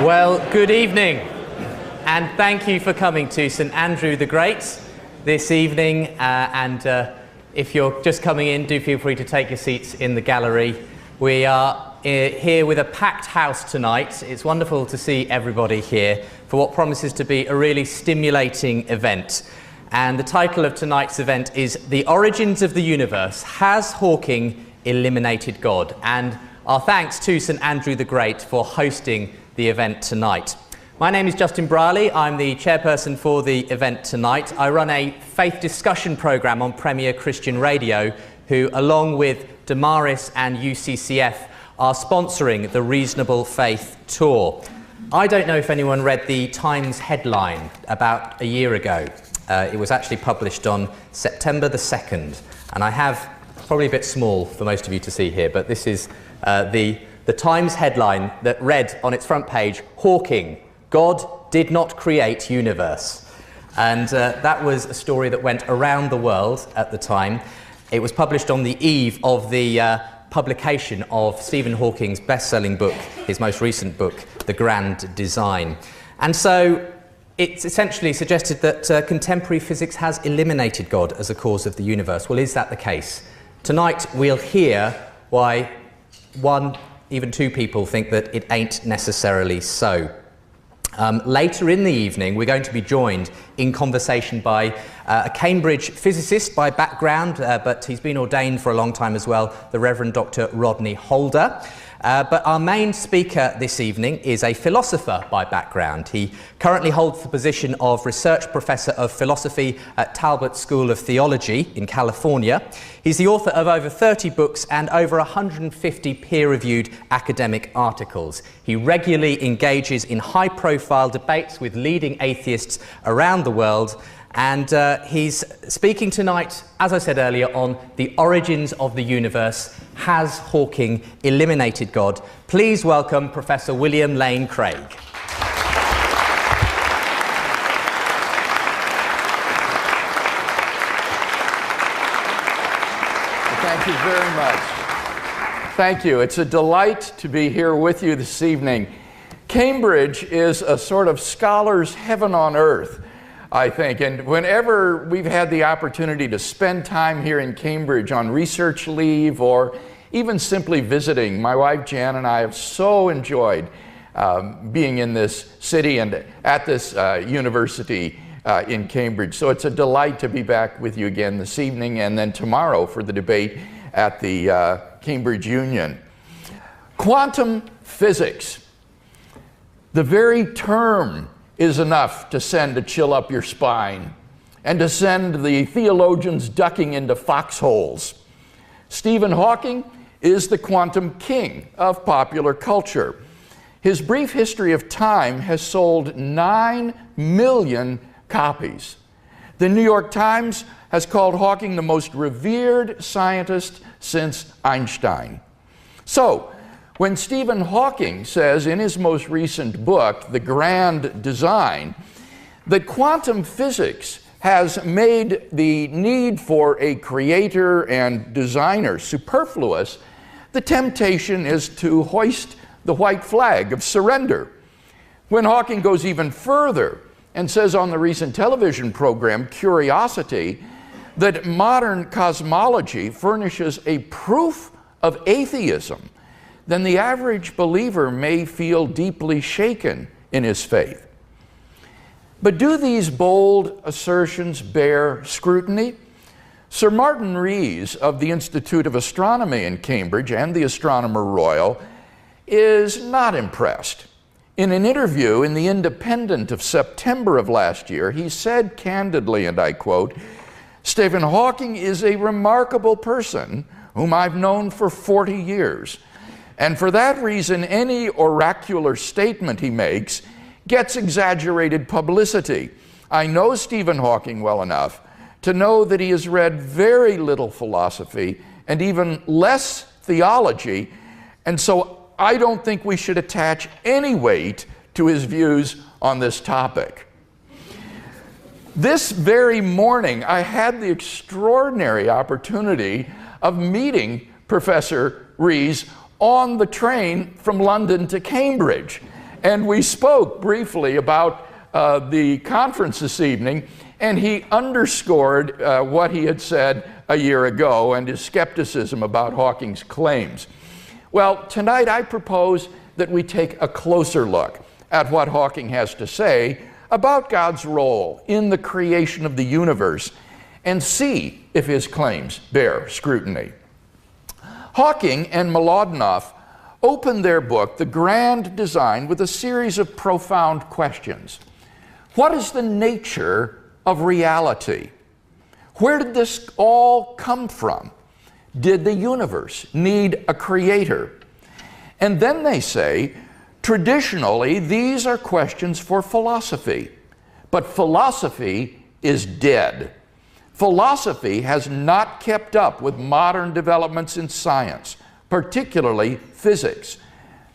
Well, good evening, and thank you for coming to St Andrew the Great this evening. If you're just coming in, do feel free to take your seats in the gallery. We are here with a packed house tonight. It's wonderful to see everybody here for what promises to be a really stimulating event. And the title of tonight's event is The Origins of the Universe: Has Hawking Eliminated God? And our thanks to St Andrew the Great for hosting the event tonight. My name is Justin Brierley. I'm the chairperson for the event tonight. I run a faith discussion programme on Premier Christian Radio, who, along with Damaris and UCCF, are sponsoring the Reasonable Faith Tour. I don't know if anyone read the Times headline about a year ago. It was actually published on September the 2nd, and I have, probably a bit small for most of you to see here, but this is the Times headline that read on its front page, "Hawking, God did not create universe." And that was a story that went around the world at the time. It was published on the eve of the publication of Stephen Hawking's best-selling book, his most recent book, The Grand Design. And so it's essentially suggested that contemporary physics has eliminated God as a cause of the universe. Well, is that the case? Tonight we'll hear why one, even two people think that it ain't necessarily so. Later in the evening, we're going to be joined in conversation by a Cambridge physicist by background, but he's been ordained for a long time as well, the Reverend Dr Rodney Holder. But our main speaker this evening is a philosopher by background. He currently holds the position of Research Professor of Philosophy at Talbot School of Theology in California. He's the author of over 30 books and over 150 peer-reviewed academic articles. He regularly engages in high-profile debates with leading atheists around the world, and he's speaking tonight, as I said earlier, on the origins of the universe. Has Hawking eliminated God? Please welcome Professor William Lane Craig. Thank you very much. Thank you. It's a delight to be here with you this evening. Cambridge is a sort of scholar's heaven on earth, I think, and whenever we've had the opportunity to spend time here in Cambridge on research leave or even simply visiting, my wife Jan and I have so enjoyed being in this city and at this university in Cambridge. So it's a delight to be back with you again this evening and then tomorrow for the debate at the Cambridge Union. Quantum physics. The very term is enough to send a chill up your spine and to send the theologians ducking into foxholes. Stephen Hawking is the quantum king of popular culture. His brief history of time has sold 9 million copies. The New York Times has called Hawking the most revered scientist since Einstein. So, when Stephen Hawking says in his most recent book, The Grand Design, that quantum physics has made the need for a creator and designer superfluous, the temptation is to hoist the white flag of surrender. When Hawking goes even further and says on the recent television program, Curiosity, that modern cosmology furnishes a proof of atheism, then the average believer may feel deeply shaken in his faith. But do these bold assertions bear scrutiny? Sir Martin Rees of the Institute of Astronomy in Cambridge and the Astronomer Royal is not impressed. In an interview in The Independent of September of last year, he said candidly, and I quote, "Stephen Hawking is a remarkable person whom I've known for 40 years. And for that reason, any oracular statement he makes gets exaggerated publicity. I know Stephen Hawking well enough to know that he has read very little philosophy and even less theology, and so I don't think we should attach any weight to his views on this topic." This very morning, I had the extraordinary opportunity of meeting Professor Rees on the train from London to Cambridge. And we spoke briefly about the conference this evening, and he underscored what he had said a year ago and his skepticism about Hawking's claims. Well, tonight I propose that we take a closer look at what Hawking has to say about God's role in the creation of the universe and see if his claims bear scrutiny. Hawking and Mlodinow opened their book, The Grand Design, with a series of profound questions. What is the nature of reality? Where did this all come from? Did the universe need a creator? And then they say, traditionally, these are questions for philosophy, but philosophy is dead. Philosophy has not kept up with modern developments in science, particularly physics.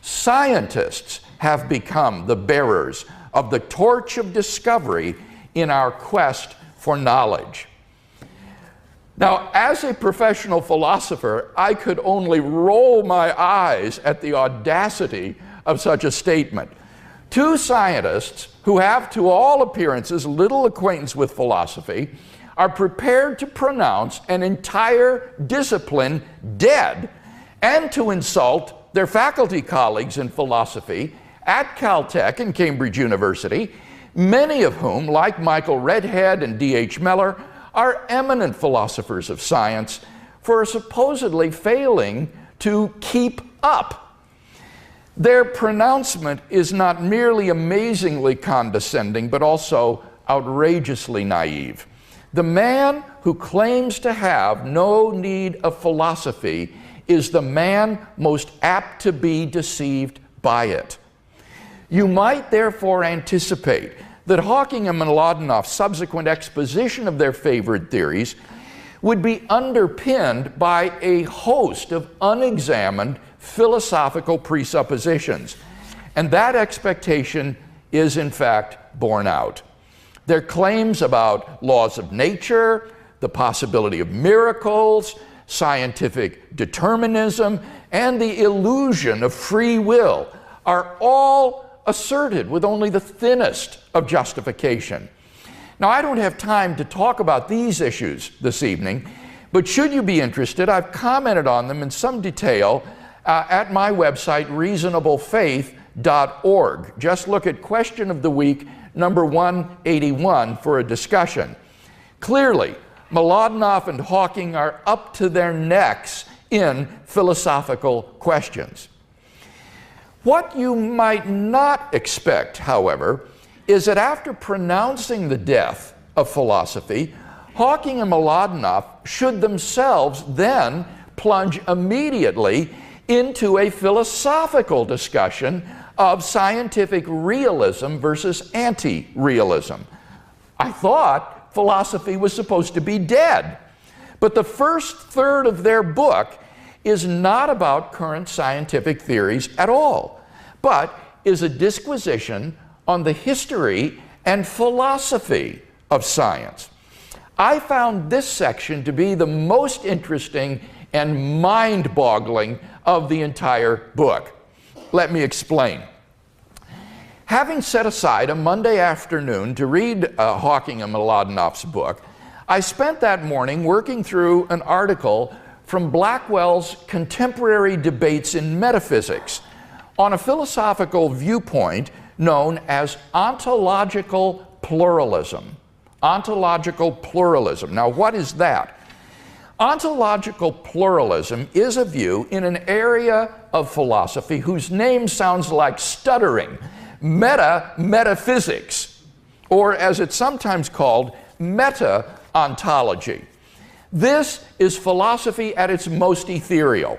Scientists have become the bearers of the torch of discovery in our quest for knowledge. Now, as a professional philosopher, I could only roll my eyes at the audacity of such a statement. Two scientists who have, to all appearances, little acquaintance with philosophy are prepared to pronounce an entire discipline dead and to insult their faculty colleagues in philosophy at Caltech and Cambridge University, many of whom, like Michael Redhead and D.H. Miller, are eminent philosophers of science for supposedly failing to keep up. Their pronouncement is not merely amazingly condescending, but also outrageously naive. The man who claims to have no need of philosophy is the man most apt to be deceived by it. You might therefore anticipate that Hawking and Mlodinow's subsequent exposition of their favorite theories would be underpinned by a host of unexamined philosophical presuppositions. And that expectation is in fact borne out. Their claims about laws of nature, the possibility of miracles, scientific determinism, and the illusion of free will are all asserted with only the thinnest of justification. Now, I don't have time to talk about these issues this evening, but should you be interested, I've commented on them in some detail at my website, reasonablefaith.org. Just look at Question of the Week, number 181, for a discussion. Clearly, Mlodinow and Hawking are up to their necks in philosophical questions. What you might not expect, however, is that after pronouncing the death of philosophy, Hawking and Mlodinow should themselves then plunge immediately into a philosophical discussion of scientific realism versus anti-realism. I thought philosophy was supposed to be dead, but the first third of their book is not about current scientific theories at all, but is a disquisition on the history and philosophy of science. I found this section to be the most interesting and mind-boggling of the entire book. Let me explain. Having set aside a Monday afternoon to read Hawking and Mlodinow's book, I spent that morning working through an article from Blackwell's Contemporary Debates in Metaphysics on a philosophical viewpoint known as ontological pluralism. Ontological pluralism. Now, what is that? Ontological pluralism is a view in an area of philosophy whose name sounds like stuttering, metaphysics, or as it's sometimes called, meta-ontology. This is philosophy at its most ethereal.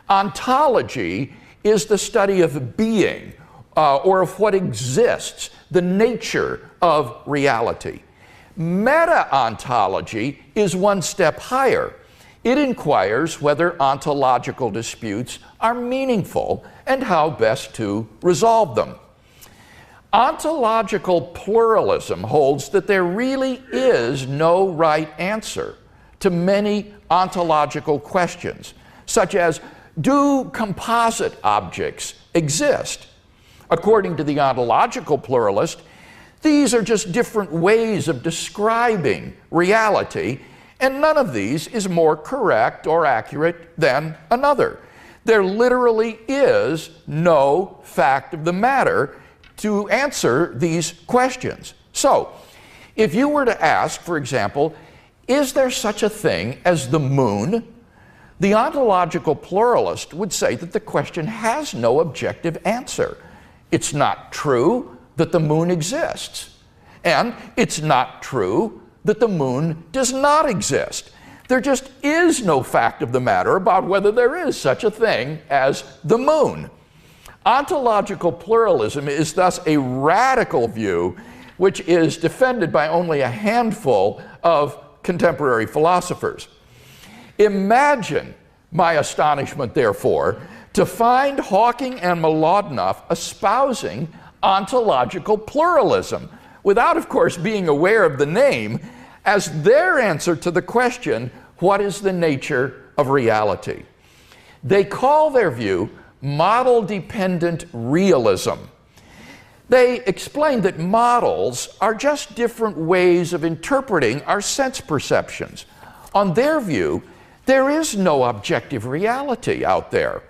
Ontology is the study of being, or of what exists, the nature of reality. Meta-ontology is one step higher. It inquires whether ontological disputes are meaningful and how best to resolve them. Ontological pluralism holds that there really is no right answer to many ontological questions, such as, do composite objects exist? According to the ontological pluralist, these are just different ways of describing reality, and none of these is more correct or accurate than another. There literally is no fact of the matter to answer these questions. So, if you were to ask, for example, is there such a thing as the moon? The ontological pluralist would say that the question has no objective answer. It's not true that the moon exists, and it's not true that the moon does not exist. There just is no fact of the matter about whether there is such a thing as the moon. Ontological pluralism is thus a radical view which is defended by only a handful of contemporary philosophers. Imagine my astonishment, therefore, to find Hawking and Mlodinow espousing ontological pluralism, without, of course, being aware of the name, as their answer to the question, what is the nature of reality? They call their view model-dependent realism. They explain that models are just different ways of interpreting our sense perceptions. On their view, there is no objective reality out there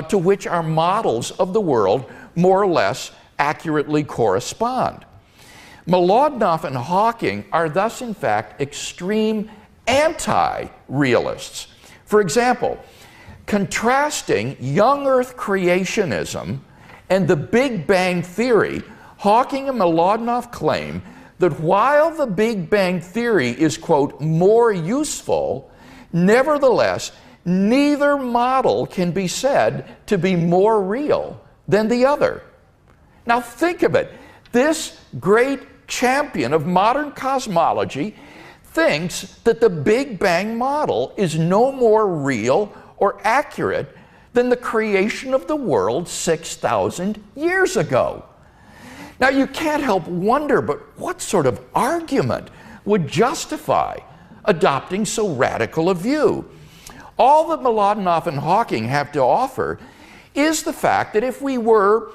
to which our models of the world more or less accurately correspond. Mlodinow and Hawking are thus, in fact, extreme anti-realists. For example, contrasting young Earth creationism and the Big Bang Theory, Hawking and Mlodinow claim that while the Big Bang Theory is, quote, more useful, nevertheless, neither model can be said to be more real than the other. Now think of it. This great champion of modern cosmology thinks that the Big Bang model is no more real or accurate than the creation of the world 6,000 years ago. Now you can't help wonder, but what sort of argument would justify adopting so radical a view? All that Mlodinow and Hawking have to offer is the fact that if we were,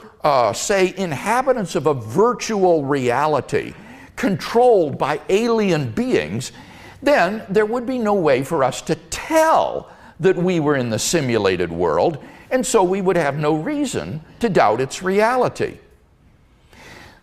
say, inhabitants of a virtual reality controlled by alien beings, then there would be no way for us to tell that we were in the simulated world, and so we would have no reason to doubt its reality.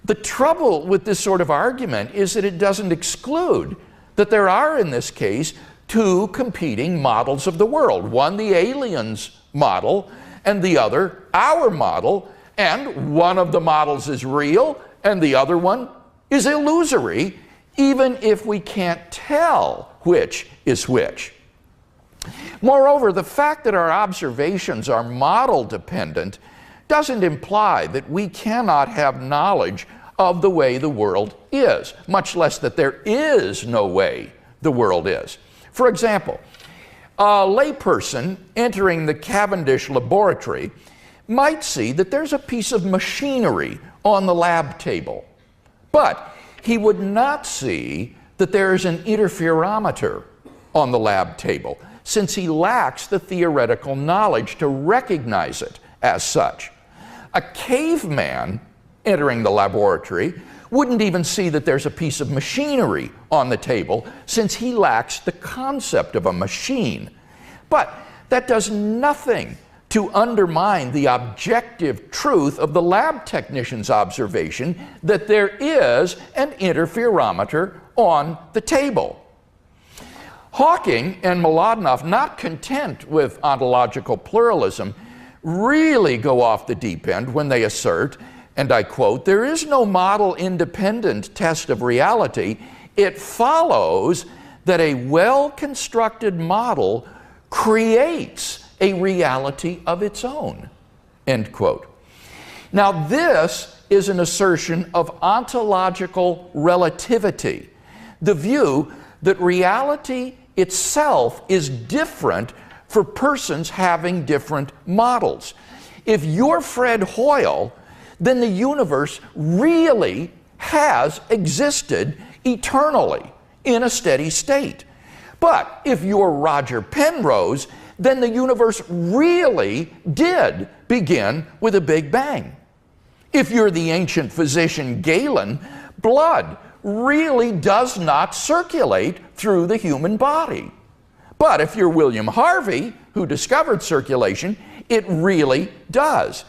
The trouble with this sort of argument is that it doesn't exclude that there are, in this case, two competing models of the world. One, the aliens' model, and the other, our model, and one of the models is real, and the other one is illusory, even if we can't tell which is which. Moreover, the fact that our observations are model-dependent doesn't imply that we cannot have knowledge of the way the world is, much less that there is no way the world is. For example, a layperson entering the Cavendish laboratory might see that there's a piece of machinery on the lab table, but he would not see that there is an interferometer on the lab table, since he lacks the theoretical knowledge to recognize it as such. A caveman entering the laboratory wouldn't even see that there's a piece of machinery on the table, since he lacks the concept of a machine. But that does nothing to undermine the objective truth of the lab technician's observation that there is an interferometer on the table. Hawking and Mlodinow, not content with ontological pluralism, really go off the deep end when they assert, and I quote, "There is no model-independent test of reality. It follows that a well-constructed model creates a reality of its own," end quote. Now this is an assertion of ontological relativity, the view that reality itself is different for persons having different models. If you're Fred Hoyle, then the universe really has existed eternally in a steady state. But if you're Roger Penrose, then the universe really did begin with a Big Bang. If you're the ancient physician Galen, blood really does not circulate through the human body. But if you're William Harvey, who discovered circulation, it really does.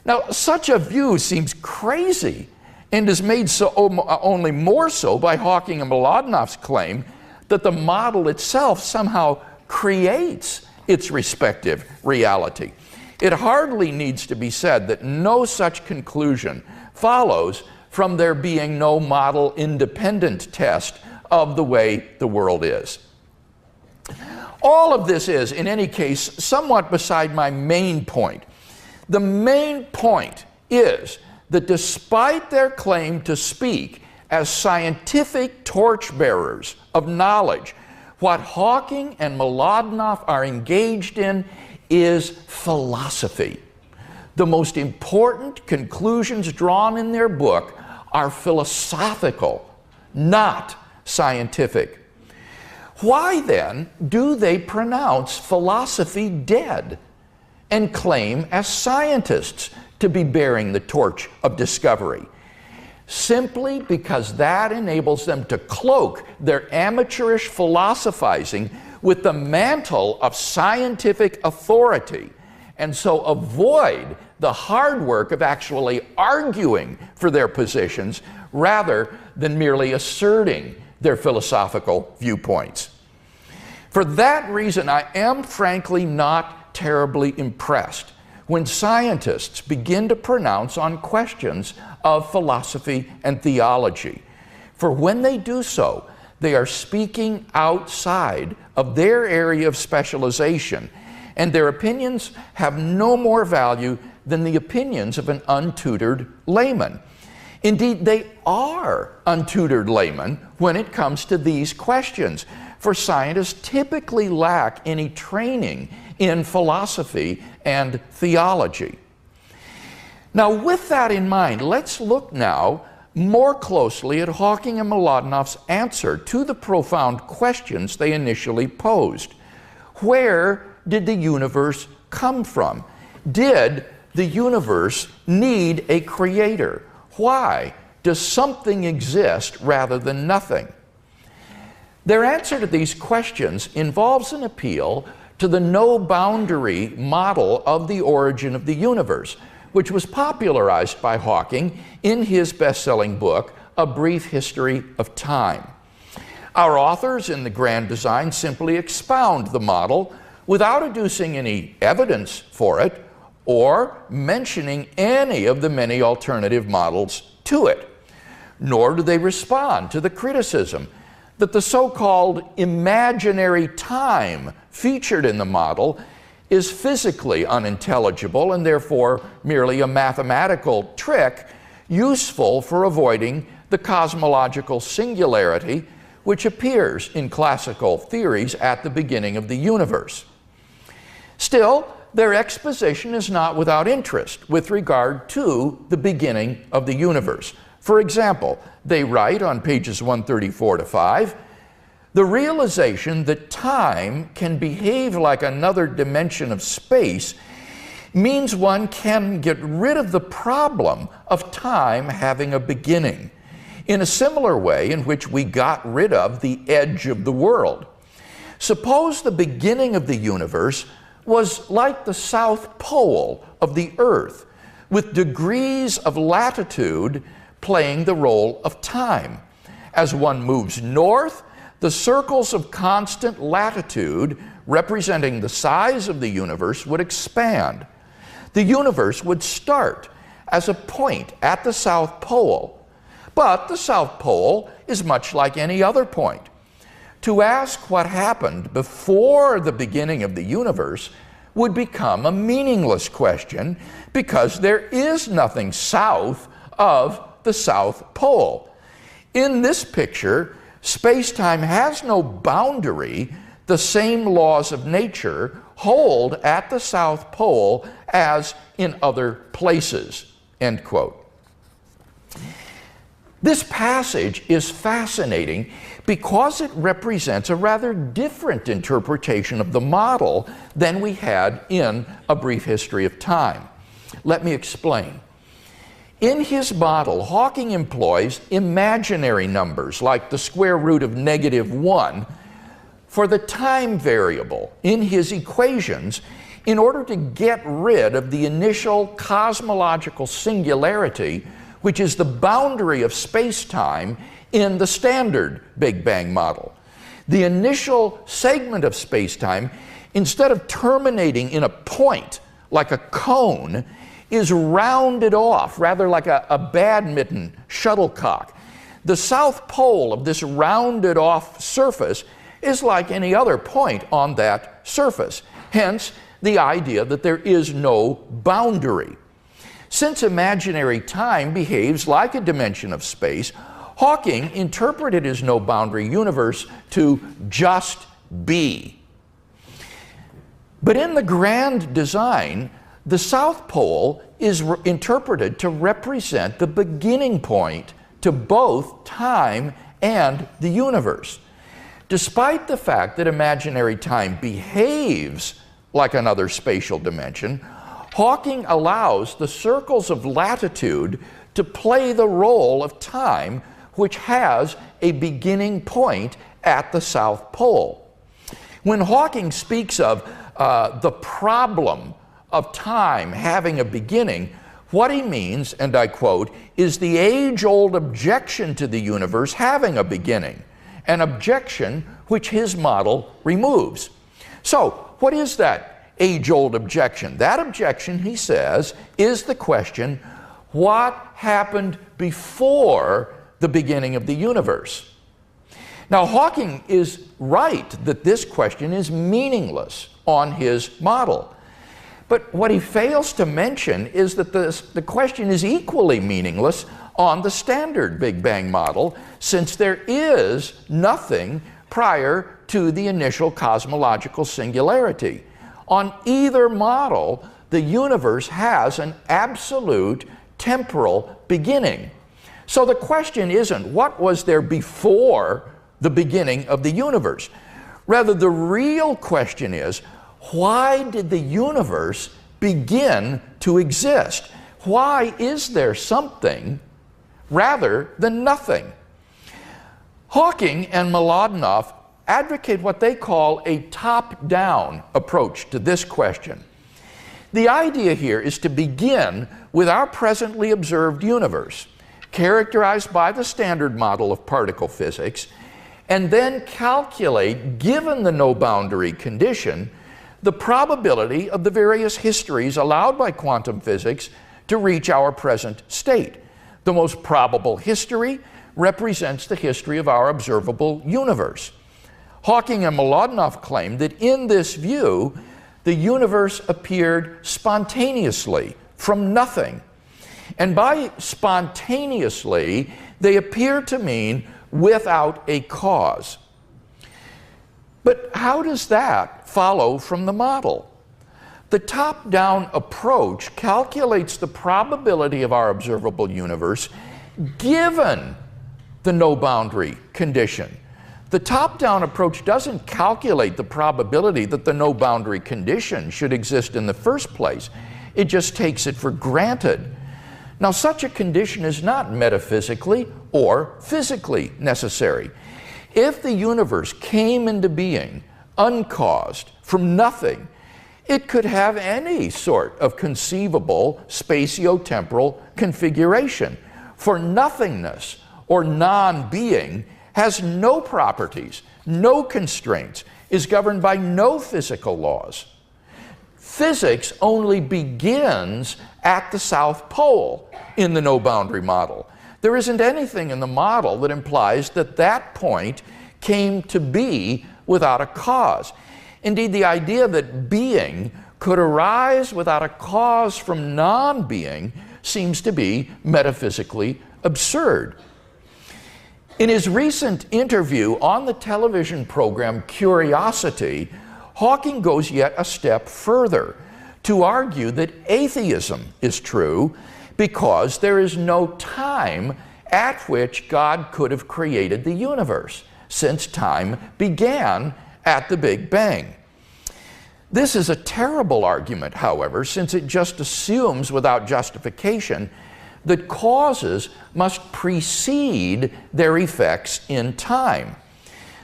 Now, such a view seems crazy and is made so only more so by Hawking and Mlodinoff's claim that the model itself somehow creates its respective reality. It hardly needs to be said that no such conclusion follows from there being no model-independent test of the way the world is. All of this is, in any case, somewhat beside my main point. The main point is that despite their claim to speak as scientific torchbearers of knowledge, what Hawking and Mlodinoff are engaged in is philosophy. The most important conclusions drawn in their book are philosophical, not scientific. Why then do they pronounce philosophy dead and claim as scientists to be bearing the torch of discovery? Simply because that enables them to cloak their amateurish philosophizing with the mantle of scientific authority, and so avoid the hard work of actually arguing for their positions rather than merely asserting their philosophical viewpoints. For that reason, I am frankly not terribly impressed when scientists begin to pronounce on questions of philosophy and theology. For when they do so, they are speaking outside of their area of specialization, and their opinions have no more value than the opinions of an untutored layman. Indeed, they are untutored laymen when it comes to these questions, for scientists typically lack any training in philosophy and theology. Now, with that in mind, let's look now more closely at Hawking and Mlodinoff's answer to the profound questions they initially posed. Where did the universe come from? Did the universe need a creator? Why does something exist rather than nothing? Their answer to these questions involves an appeal to the no-boundary model of the origin of the universe, which was popularized by Hawking in his best-selling book, A Brief History of Time. Our authors in the Grand Design simply expound the model without adducing any evidence for it or mentioning any of the many alternative models to it. Nor do they respond to the criticism that the so-called imaginary time featured in the model is physically unintelligible and therefore merely a mathematical trick useful for avoiding the cosmological singularity which appears in classical theories at the beginning of the universe. Still, their exposition is not without interest with regard to the beginning of the universe. For example, they write on pages 134 to 5, the realization that time can behave like another dimension of space means one can get rid of the problem of time having a beginning, in a similar way in which we got rid of the edge of the world. Suppose the beginning of the universe was like the South Pole of the Earth, with degrees of latitude playing the role of time. As one moves north, the circles of constant latitude representing the size of the universe would expand. The universe would start as a point at the South Pole, but the South Pole is much like any other point. To ask what happened before the beginning of the universe would become a meaningless question because there is nothing south of the South Pole. In this picture, space-time has no boundary. The same laws of nature hold at the South Pole as in other places, end quote. This passage is fascinating because it represents a rather different interpretation of the model than we had in A Brief History of Time. Let me explain. In his model, Hawking employs imaginary numbers, like the square root of -1, for the time variable in his equations in order to get rid of the initial cosmological singularity, which is the boundary of space-time in the standard Big Bang model. The initial segment of space-time, instead of terminating in a point like a cone, is rounded off, rather like a badminton shuttlecock. The south pole of this rounded off surface is like any other point on that surface. Hence, the idea that there is no boundary. Since imaginary time behaves like a dimension of space, Hawking interpreted his no-boundary universe to just be. But in the grand design, the South Pole is interpreted to represent the beginning point to both time and the universe. Despite the fact that imaginary time behaves like another spatial dimension, Hawking allows the circles of latitude to play the role of time, which has a beginning point at the South Pole. When Hawking speaks of the problem of time having a beginning, what he means, and I quote, is the age-old objection to the universe having a beginning, an objection which his model removes. So, what is that age-old objection? That objection, he says, is the question, what happened before the beginning of the universe? Now, Hawking is right that this question is meaningless on his model. But what he fails to mention is that the question is equally meaningless on the standard Big Bang model, since there is nothing prior to the initial cosmological singularity. On either model, the universe has an absolute temporal beginning. So the question isn't what was there before the beginning of the universe. Rather, the real question is, why did the universe begin to exist? Why is there something rather than nothing? Hawking and Mlodinow advocate what they call a top-down approach to this question. The idea here is to begin with our presently observed universe, characterized by the standard model of particle physics, and then calculate, given the no-boundary condition, the probability of the various histories allowed by quantum physics to reach our present state. The most probable history represents the history of our observable universe. Hawking and Mlodinow claim that in this view, the universe appeared spontaneously from nothing. And by spontaneously, they appear to mean without a cause. But how does that follow from the model? The top-down approach calculates the probability of our observable universe given the no-boundary condition. The top-down approach doesn't calculate the probability that the no-boundary condition should exist in the first place. It just takes it for granted. Now, such a condition is not metaphysically or physically necessary. If the universe came into being uncaused from nothing, it could have any sort of conceivable spatio-temporal configuration. For nothingness or non-being has no properties, no constraints, is governed by no physical laws. Physics only begins at the South Pole in the no-boundary model. There isn't anything in the model that implies that that point came to be without a cause. Indeed, the idea that being could arise without a cause from non-being seems to be metaphysically absurd. In his recent interview on the television program Curiosity, Hawking goes yet a step further to argue that atheism is true because there is no time at which God could have created the universe, since time began at the Big Bang. This is a terrible argument, however, since it just assumes without justification that causes must precede their effects in time.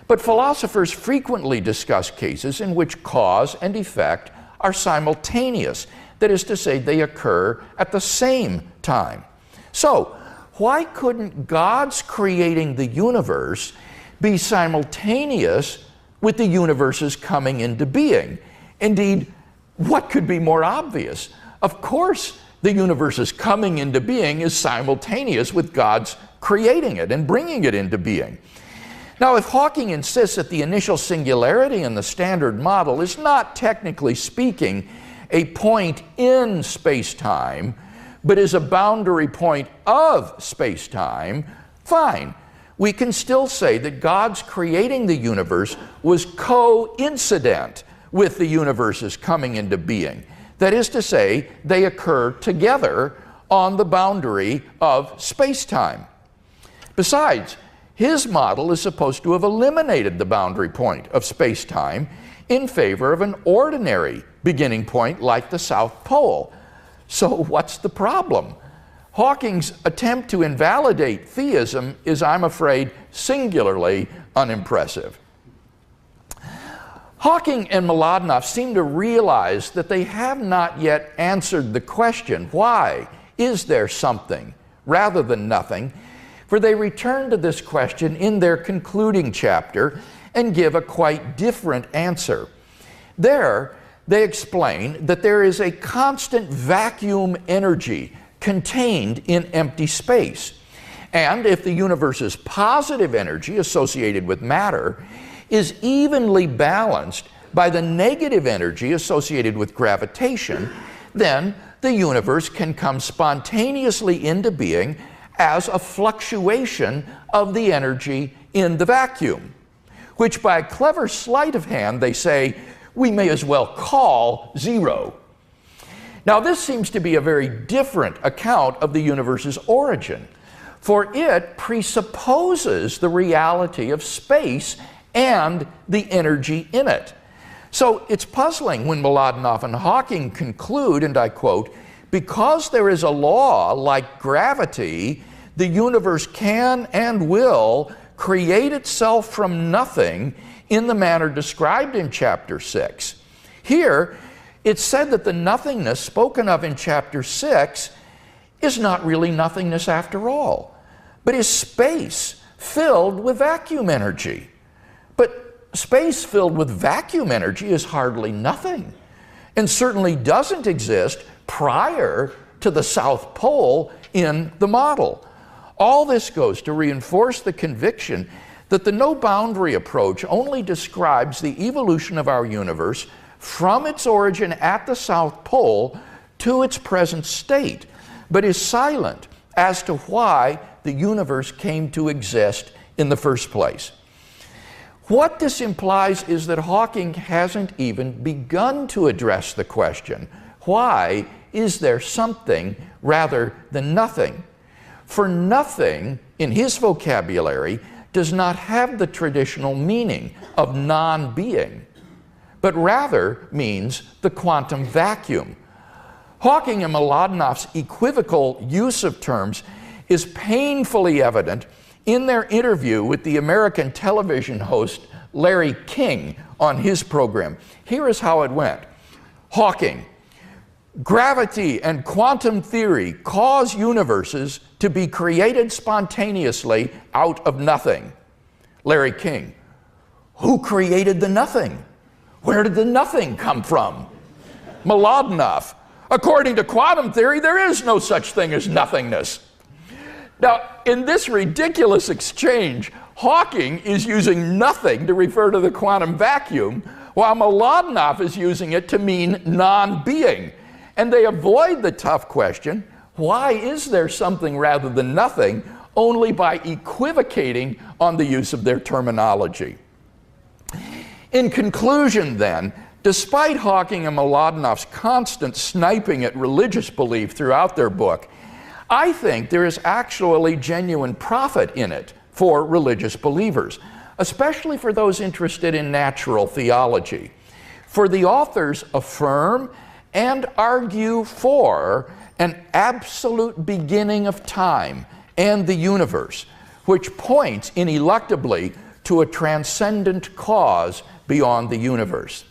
But philosophers frequently discuss cases in which cause and effect are simultaneous. That is to say, they occur at the same time. So, why couldn't God's creating the universe be simultaneous with the universe's coming into being? Indeed, what could be more obvious? Of course, the universe's coming into being is simultaneous with God's creating it and bringing it into being. Now, if Hawking insists that the initial singularity in the Standard Model is not, technically speaking, a point in space-time, but is a boundary point of space-time, fine. We can still say that God's creating the universe was coincident with the universe's coming into being. That is to say, they occur together on the boundary of space-time. Besides, his model is supposed to have eliminated the boundary point of space-time in favor of an ordinary beginning point like the South Pole. So what's the problem? Hawking's attempt to invalidate theism is, I'm afraid, singularly unimpressive. Hawking and Mlodinow seem to realize that they have not yet answered the question, why is there something rather than nothing? For they return to this question in their concluding chapter and give a quite different answer. There, they explain that there is a constant vacuum energy contained in empty space. And if the universe's positive energy associated with matter is evenly balanced by the negative energy associated with gravitation, then the universe can come spontaneously into being as a fluctuation of the energy in the vacuum, which by a clever sleight of hand they say we may as well call zero. Now this seems to be a very different account of the universe's origin, for it presupposes the reality of space and the energy in it. So it's puzzling when Mlodinow and Hawking conclude, and I quote, "Because there is a law like gravity, the universe can and will create itself from nothing in the manner described in chapter 6. Here, it's said that the nothingness spoken of in chapter 6 is not really nothingness after all, but is space filled with vacuum energy. But space filled with vacuum energy is hardly nothing, and certainly doesn't exist prior to the South Pole in the model. All this goes to reinforce the conviction that the no-boundary approach only describes the evolution of our universe from its origin at the South Pole to its present state, but is silent as to why the universe came to exist in the first place. What this implies is that Hawking hasn't even begun to address the question, why is there something rather than nothing? For nothing, in his vocabulary, does not have the traditional meaning of non-being, but rather means the quantum vacuum. Hawking and Mlodinow's equivocal use of terms is painfully evident in their interview with the American television host Larry King on his program. Here is how it went. Hawking: gravity and quantum theory cause universes to be created spontaneously out of nothing. Larry King: who created the nothing? Where did the nothing come from? Mlodinow: according to quantum theory, there is no such thing as nothingness. Now, in this ridiculous exchange, Hawking is using nothing to refer to the quantum vacuum, while Mlodinow is using it to mean non-being. And they avoid the tough question, why is there something rather than nothing, only by equivocating on the use of their terminology. In conclusion, then, despite Hawking and Mlodinow's constant sniping at religious belief throughout their book, I think there is actually genuine profit in it for religious believers, especially for those interested in natural theology. For the authors affirm and argue for an absolute beginning of time and the universe, which points ineluctably to a transcendent cause beyond the universe.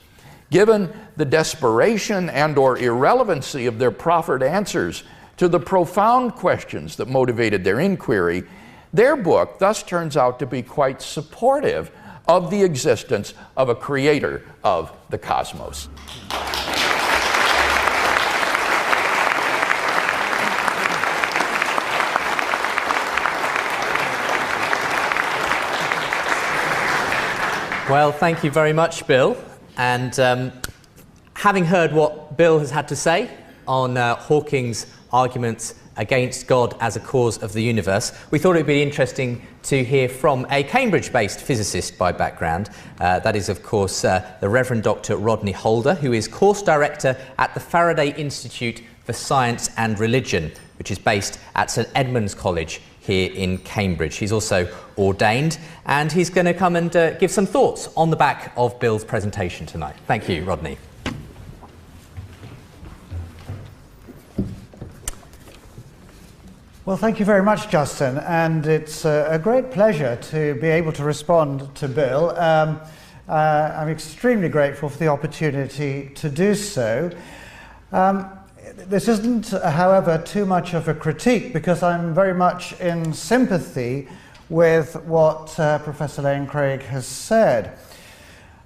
Given the desperation and/or irrelevancy of their proffered answers to the profound questions that motivated their inquiry, their book thus turns out to be quite supportive of the existence of a creator of the cosmos. Well, thank you very much, Bill. And having heard what Bill has had to say on Hawking's arguments against God as a cause of the universe, we thought it would be interesting to hear from a Cambridge-based physicist by background. That is, of course, the Reverend Dr. Rodney Holder, who is course director at the Faraday Institute for Science and Religion, which is based at St Edmund's College here in Cambridge. He's also ordained, and he's going to come and give some thoughts on the back of Bill's presentation tonight. Thank you, Rodney. Well, thank you very much, Justin, and it's a great pleasure to be able to respond to Bill. I'm extremely grateful for the opportunity to do so. This isn't, however, too much of a critique, because I'm very much in sympathy with what Professor Lane Craig has said.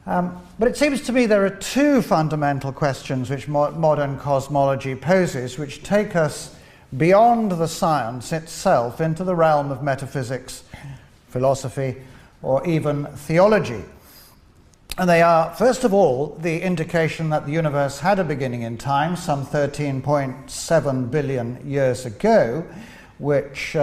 But it seems to me there are two fundamental questions which modern cosmology poses, which take us beyond the science itself into the realm of metaphysics, philosophy, or even theology. And they are, first of all, the indication that the universe had a beginning in time, some 13.7 billion years ago, which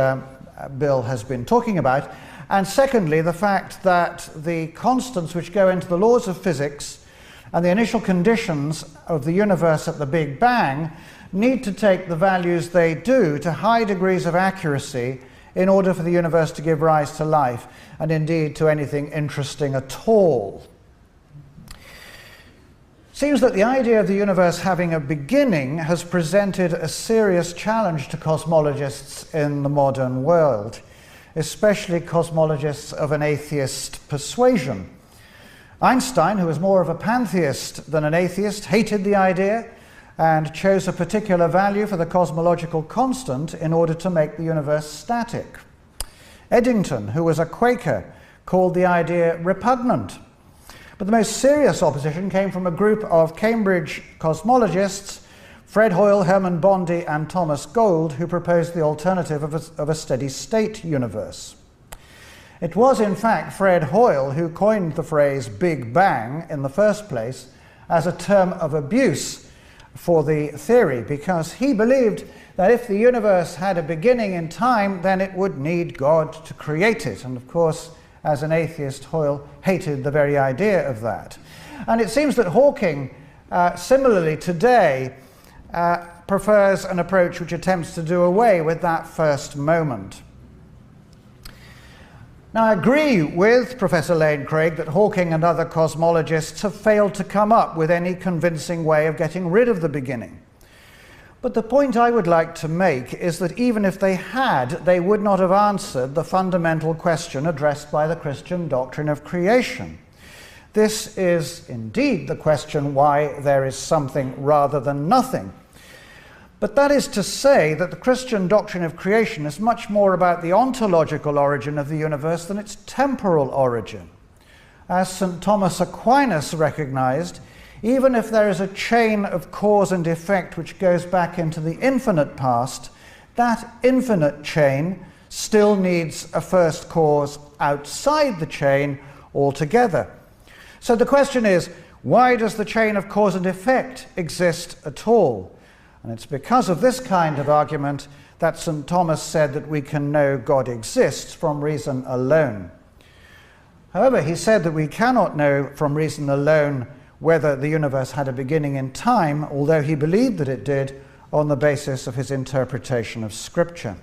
Bill has been talking about. And secondly, the fact that the constants which go into the laws of physics and the initial conditions of the universe at the Big Bang need to take the values they do to high degrees of accuracy in order for the universe to give rise to life, and indeed to anything interesting at all. Seems that the idea of the universe having a beginning has presented a serious challenge to cosmologists in the modern world, especially cosmologists of an atheist persuasion. Einstein, who was more of a pantheist than an atheist, hated the idea and chose a particular value for the cosmological constant in order to make the universe static. Eddington, who was a Quaker, called the idea repugnant. But the most serious opposition came from a group of Cambridge cosmologists, Fred Hoyle, Hermann Bondi, and Thomas Gold, who proposed the alternative of a steady-state universe. It was, in fact, Fred Hoyle who coined the phrase Big Bang in the first place as a term of abuse for the theory, because he believed that if the universe had a beginning in time, then it would need God to create it. And of course, as an atheist, Hoyle hated the very idea of that. And it seems that Hawking, similarly today, prefers an approach which attempts to do away with that first moment. Now, I agree with Professor Lane Craig that Hawking and other cosmologists have failed to come up with any convincing way of getting rid of the beginning. But the point I would like to make is that even if they had, they would not have answered the fundamental question addressed by the Christian doctrine of creation. This is indeed the question why there is something rather than nothing. But that is to say that the Christian doctrine of creation is much more about the ontological origin of the universe than its temporal origin. As St. Thomas Aquinas recognized, even if there is a chain of cause and effect which goes back into the infinite past, that infinite chain still needs a first cause outside the chain altogether. So the question is, why does the chain of cause and effect exist at all? And it's because of this kind of argument that St. Thomas said that we can know God exists from reason alone. However, he said that we cannot know from reason alone whether the universe had a beginning in time, although he believed that it did on the basis of his interpretation of Scripture.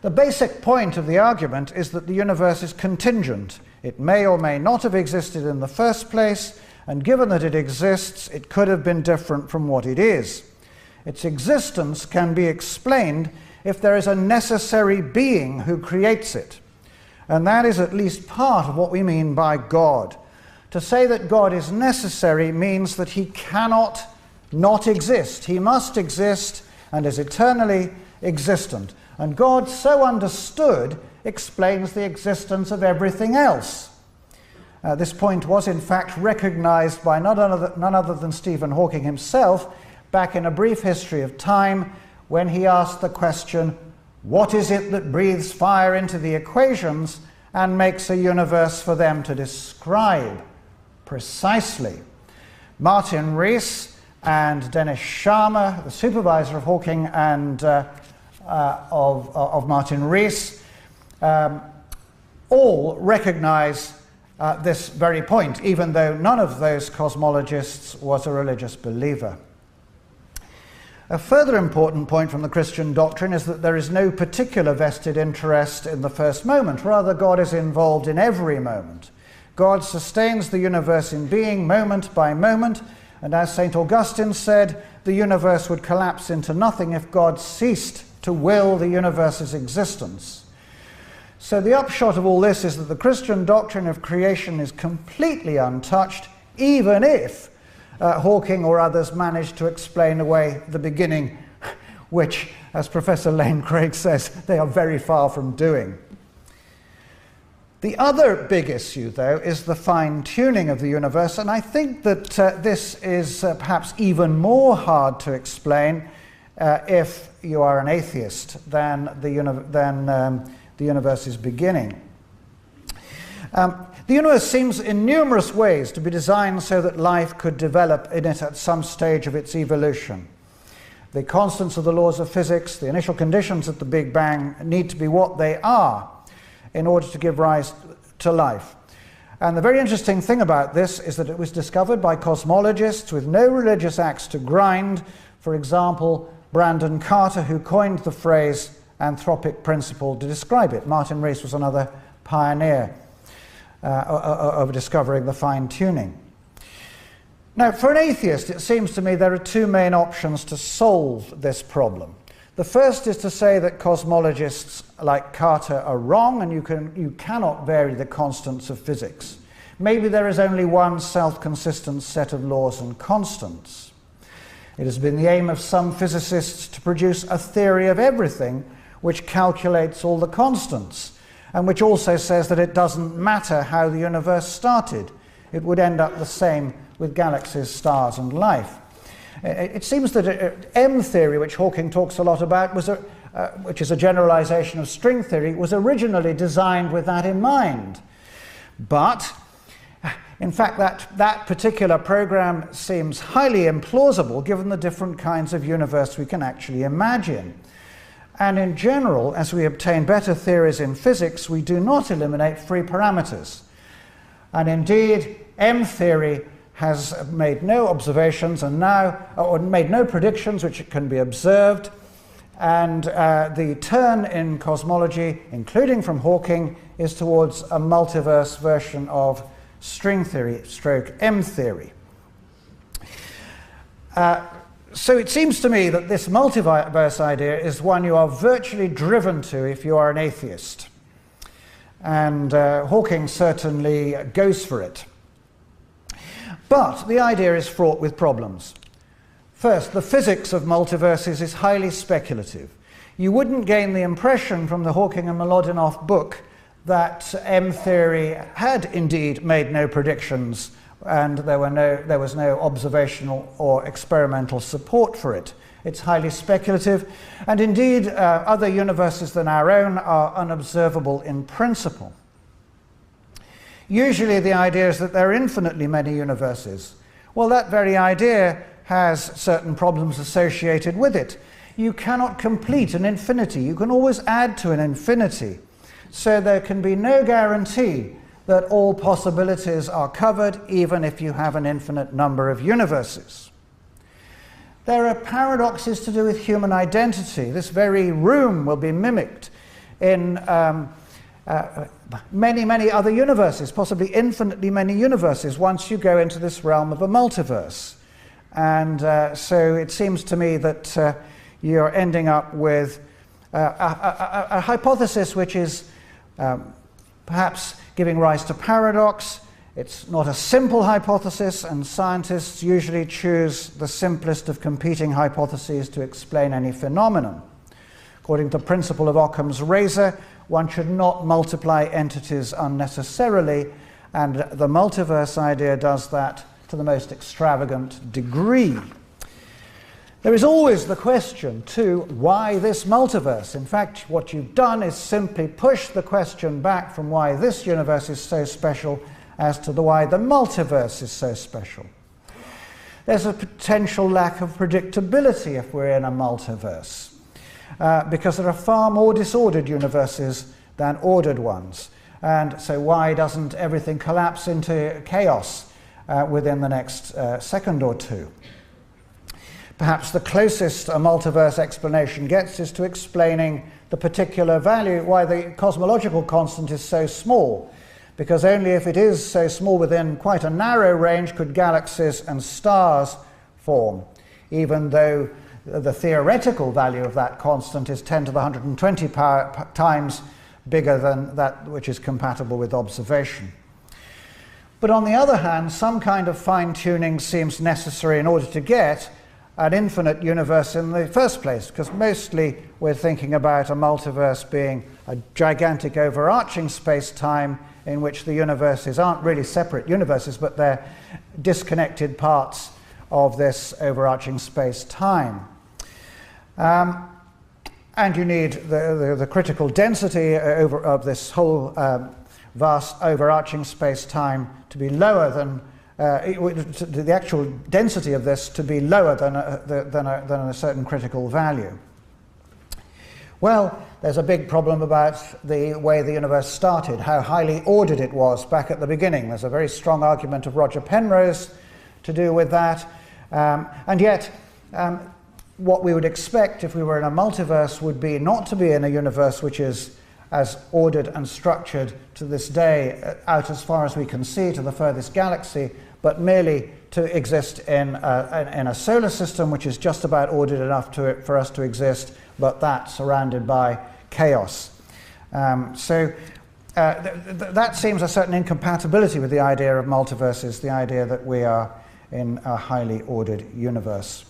The basic point of the argument is that the universe is contingent. It may or may not have existed in the first place, and given that it exists, it could have been different from what it is. Its existence can be explained if there is a necessary being who creates it. And that is at least part of what we mean by God. To say that God is necessary means that he cannot not exist. He must exist and is eternally existent. And God, so understood, explains the existence of everything else. This point was in fact recognized by none other than Stephen Hawking himself back in A Brief History of Time, when he asked the question, what is it that breathes fire into the equations and makes a universe for them to describe? Precisely. Martin Rees and Dennis Sharma, the supervisor of Hawking and of Martin Rees, all recognize this very point, even though none of those cosmologists was a religious believer. A further important point from the Christian doctrine is that there is no particular vested interest in the first moment. Rather, God is involved in every moment. God sustains the universe in being moment by moment, and as St. Augustine said, the universe would collapse into nothing if God ceased to will the universe's existence. So the upshot of all this is that the Christian doctrine of creation is completely untouched, even if Hawking or others managed to explain away the beginning, which, as Professor Lane Craig says, they are very far from doing. The other big issue, though, is the fine-tuning of the universe, and I think that this is perhaps even more hard to explain if you are an atheist than the universe's beginning. The universe seems in numerous ways to be designed so that life could develop in it at some stage of its evolution. The constants of the laws of physics, the initial conditions at the Big Bang, need to be what they are in order to give rise to life. And the very interesting thing about this is that it was discovered by cosmologists with no religious axe to grind. For example, Brandon Carter, who coined the phrase anthropic principle to describe it. Martin Rees was another pioneer of discovering the fine-tuning. Now, for an atheist, it seems to me there are two main options to solve this problem. The first is to say that cosmologists like Carter are wrong and you cannot vary the constants of physics. Maybe there is only one self-consistent set of laws and constants. It has been the aim of some physicists to produce a theory of everything which calculates all the constants, and which also says that it doesn't matter how the universe started. It would end up the same with galaxies, stars, and life. It seems that M theory, which Hawking talks a lot about, which is a generalization of string theory, was originally designed with that in mind. But, in fact, that particular program seems highly implausible given the different kinds of universe we can actually imagine. And in general, as we obtain better theories in physics, we do not eliminate free parameters. And indeed, M theory has made no observations or made no predictions which can be observed. And the turn in cosmology, including from Hawking, is towards a multiverse version of string theory stroke M theory. So it seems to me that this multiverse idea is one you are virtually driven to if you are an atheist. And Hawking certainly goes for it. But the idea is fraught with problems. First, the physics of multiverses is highly speculative. You wouldn't gain the impression from the Hawking and Mlodinow book that M theory had indeed made no predictions and there was no observational or experimental support for it. It's highly speculative, and indeed other universes than our own are unobservable in principle. Usually the idea is that there are infinitely many universes. Well, that very idea has certain problems associated with it. You cannot complete an infinity. You can always add to an infinity. So there can be no guarantee that all possibilities are covered, even if you have an infinite number of universes. There are paradoxes to do with human identity. This very room will be mimicked in many, many other universes, possibly infinitely many universes, once you go into this realm of a multiverse. And so it seems to me that you're ending up with a hypothesis which is perhaps giving rise to paradox. It's not a simple hypothesis, and scientists usually choose the simplest of competing hypotheses to explain any phenomenon. According to the principle of Occam's razor, one should not multiply entities unnecessarily, and the multiverse idea does that to the most extravagant degree. There is always the question, too, why this multiverse? In fact, what you've done is simply push the question back from why this universe is so special as to the why the multiverse is so special. There's a potential lack of predictability if we're in a multiverse, because there are far more disordered universes than ordered ones. And so why doesn't everything collapse into chaos within the next second or two? Perhaps the closest a multiverse explanation gets is to explaining the particular value, why the cosmological constant is so small. Because only if it is so small within quite a narrow range could galaxies and stars form, even though the theoretical value of that constant is 10 to the 120 times bigger than that which is compatible with observation. But on the other hand, some kind of fine-tuning seems necessary in order to get an infinite universe in the first place, because mostly we're thinking about a multiverse being a gigantic overarching space-time in which the universes aren't really separate universes, but they're disconnected parts of this overarching space-time. And you need the critical density of this whole vast overarching space-time to be lower than the actual density of this to be lower than a certain critical value. Well, there's a big problem about the way the universe started, how highly ordered it was back at the beginning. There's a very strong argument of Roger Penrose to do with that. And yet, what we would expect if we were in a multiverse would be not to be in a universe which is as ordered and structured to this day, out as far as we can see to the furthest galaxy, but merely to exist in a solar system which is just about ordered enough for us to exist, but that surrounded by chaos. That seems a certain incompatibility with the idea of multiverses, the idea that we are in a highly ordered universe.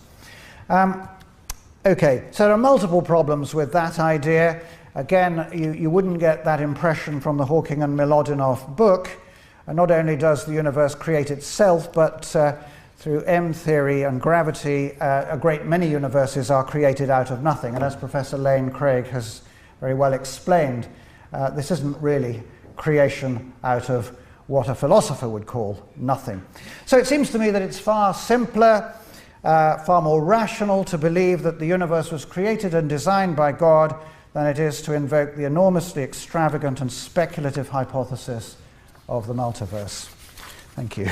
Okay, so there are multiple problems with that idea. Again, you wouldn't get that impression from the Hawking and Milodinoff book. And not only does the universe create itself, but through M theory and gravity, a great many universes are created out of nothing. And as Professor Lane Craig has very well explained, this isn't really creation out of what a philosopher would call nothing. So it seems to me that it's far simpler, far more rational to believe that the universe was created and designed by God than it is to invoke the enormously extravagant and speculative hypothesis of the multiverse. Thank you.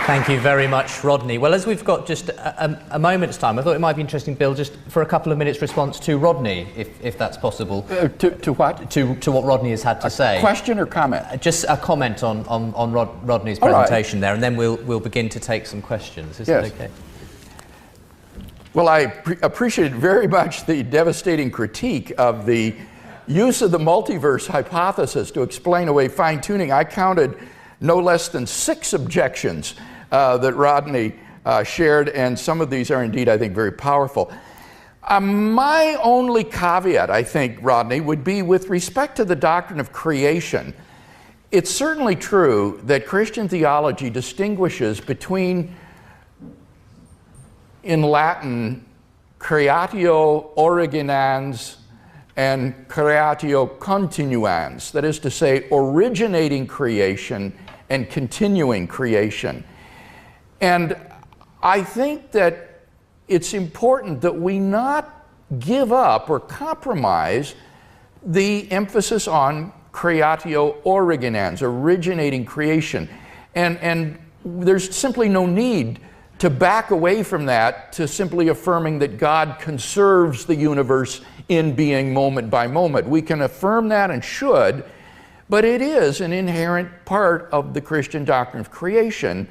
Thank you very much, Rodney. Well, as we've got just a moment's time, I thought it might be interesting, Bill, just for a couple of minutes response to Rodney, if that's possible. To what? To what Rodney has had to say. Question or comment? Just a comment on Rodney's presentation there, and then we'll begin to take some questions. Is that okay? Well, I appreciate very much the devastating critique of the use of the multiverse hypothesis to explain away fine-tuning. I counted no less than 6 objections that Rodney shared, and some of these are indeed, I think, very powerful. My only caveat, I think, Rodney, would be with respect to the doctrine of creation. It's certainly true that Christian theology distinguishes between, in Latin, creatio originans and creatio continuans, that is to say, originating creation and continuing creation. And I think that it's important that we not give up or compromise the emphasis on creatio originans, originating creation. And there's simply no need to back away from that to simply affirming that God conserves the universe in being moment by moment. We can affirm that and should, but it is an inherent part of the Christian doctrine of creation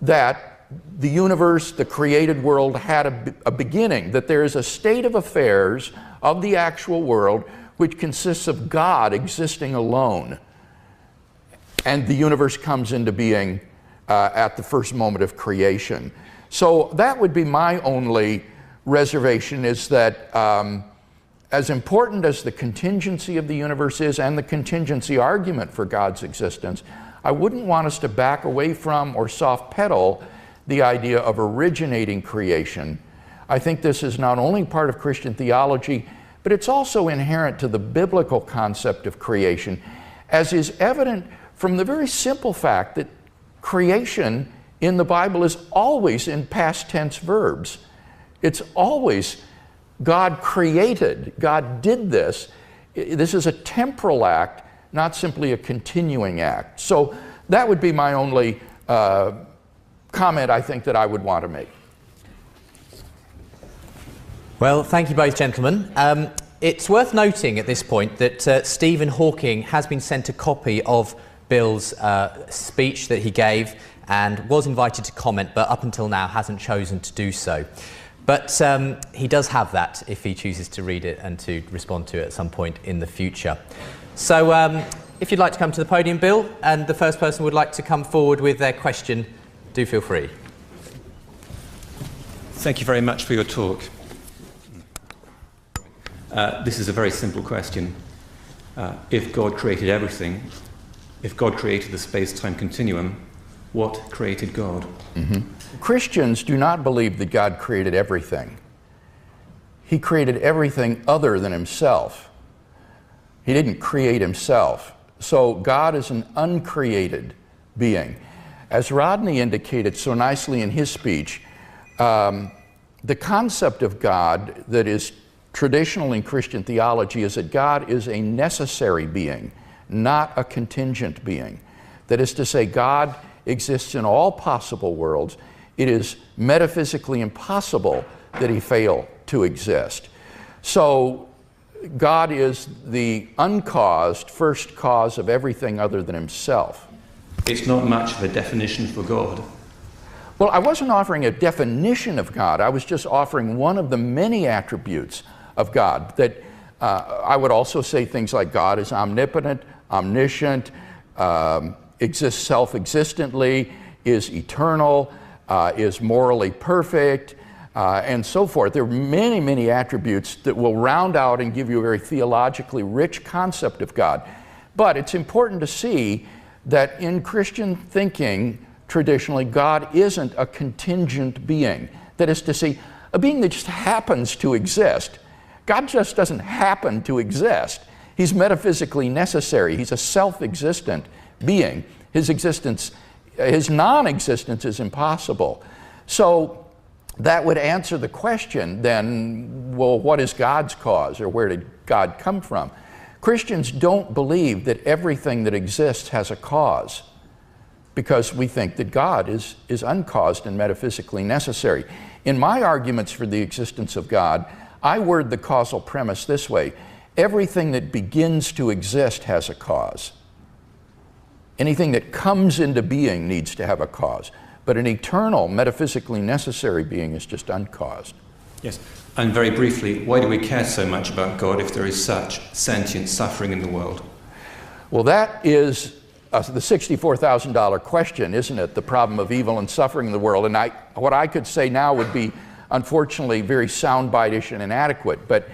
that the universe, the created world, had a beginning, that there is a state of affairs of the actual world which consists of God existing alone. And the universe comes into being at the first moment of creation. So that would be my only reservation, is that as important as the contingency of the universe is and the contingency argument for God's existence, I wouldn't want us to back away from or soft pedal the idea of originating creation. I think this is not only part of Christian theology, but it's also inherent to the biblical concept of creation, as is evident from the very simple fact that creation in the Bible is always in past tense verbs. It's always God created, God did this. This is a temporal act, not simply a continuing act. So that would be my only comment I think that I would want to make. Well, thank you both, gentlemen. It's worth noting at this point that Stephen Hawking has been sent a copy of Bill's speech that he gave and was invited to comment, but up until now hasn't chosen to do so. But he does have that if he chooses to read it and to respond to it at some point in the future. So if you'd like to come to the podium, Bill, and the first person would like to come forward with their question, do feel free. Thank you very much for your talk. This is a very simple question. If God created everything, if God created the space-time continuum, what created God? Christians do not believe that God created everything. He created everything other than himself. He didn't create himself. So God is an uncreated being. As Rodney indicated so nicely in his speech, the concept of God that is traditional in Christian theology is that God is a necessary being, not a contingent being. That is to say, God exists in all possible worlds. It is metaphysically impossible that he fail to exist. So God is the uncaused first cause of everything other than himself. It's not much of a definition for God. Well, I wasn't offering a definition of God. I was just offering one of the many attributes of God. That I would also say things like God is omnipotent, omniscient, exists self-existently, is eternal, is morally perfect, and so forth. There are many, many attributes that will round out and give you a very theologically rich concept of God. But it's important to see that in Christian thinking, traditionally, God isn't a contingent being. That is to say, a being that just happens to exist. God just doesn't happen to exist. He's metaphysically necessary. He's a self-existent being. His existence, his non-existence is impossible. So that would answer the question then, well, what is God's cause, or where did God come from? Christians don't believe that everything that exists has a cause, because we think that God is uncaused and metaphysically necessary. In my arguments for the existence of God, I word the causal premise this way: everything that begins to exist has a cause. Anything that comes into being needs to have a cause. But an eternal, metaphysically necessary being is just uncaused. Yes, and very briefly, why do we care so much about God if there is such sentient suffering in the world? Well, that is the $64,000 question, isn't it? The problem of evil and suffering in the world. And what I could say now would be, unfortunately, very soundbite-ish and inadequate. But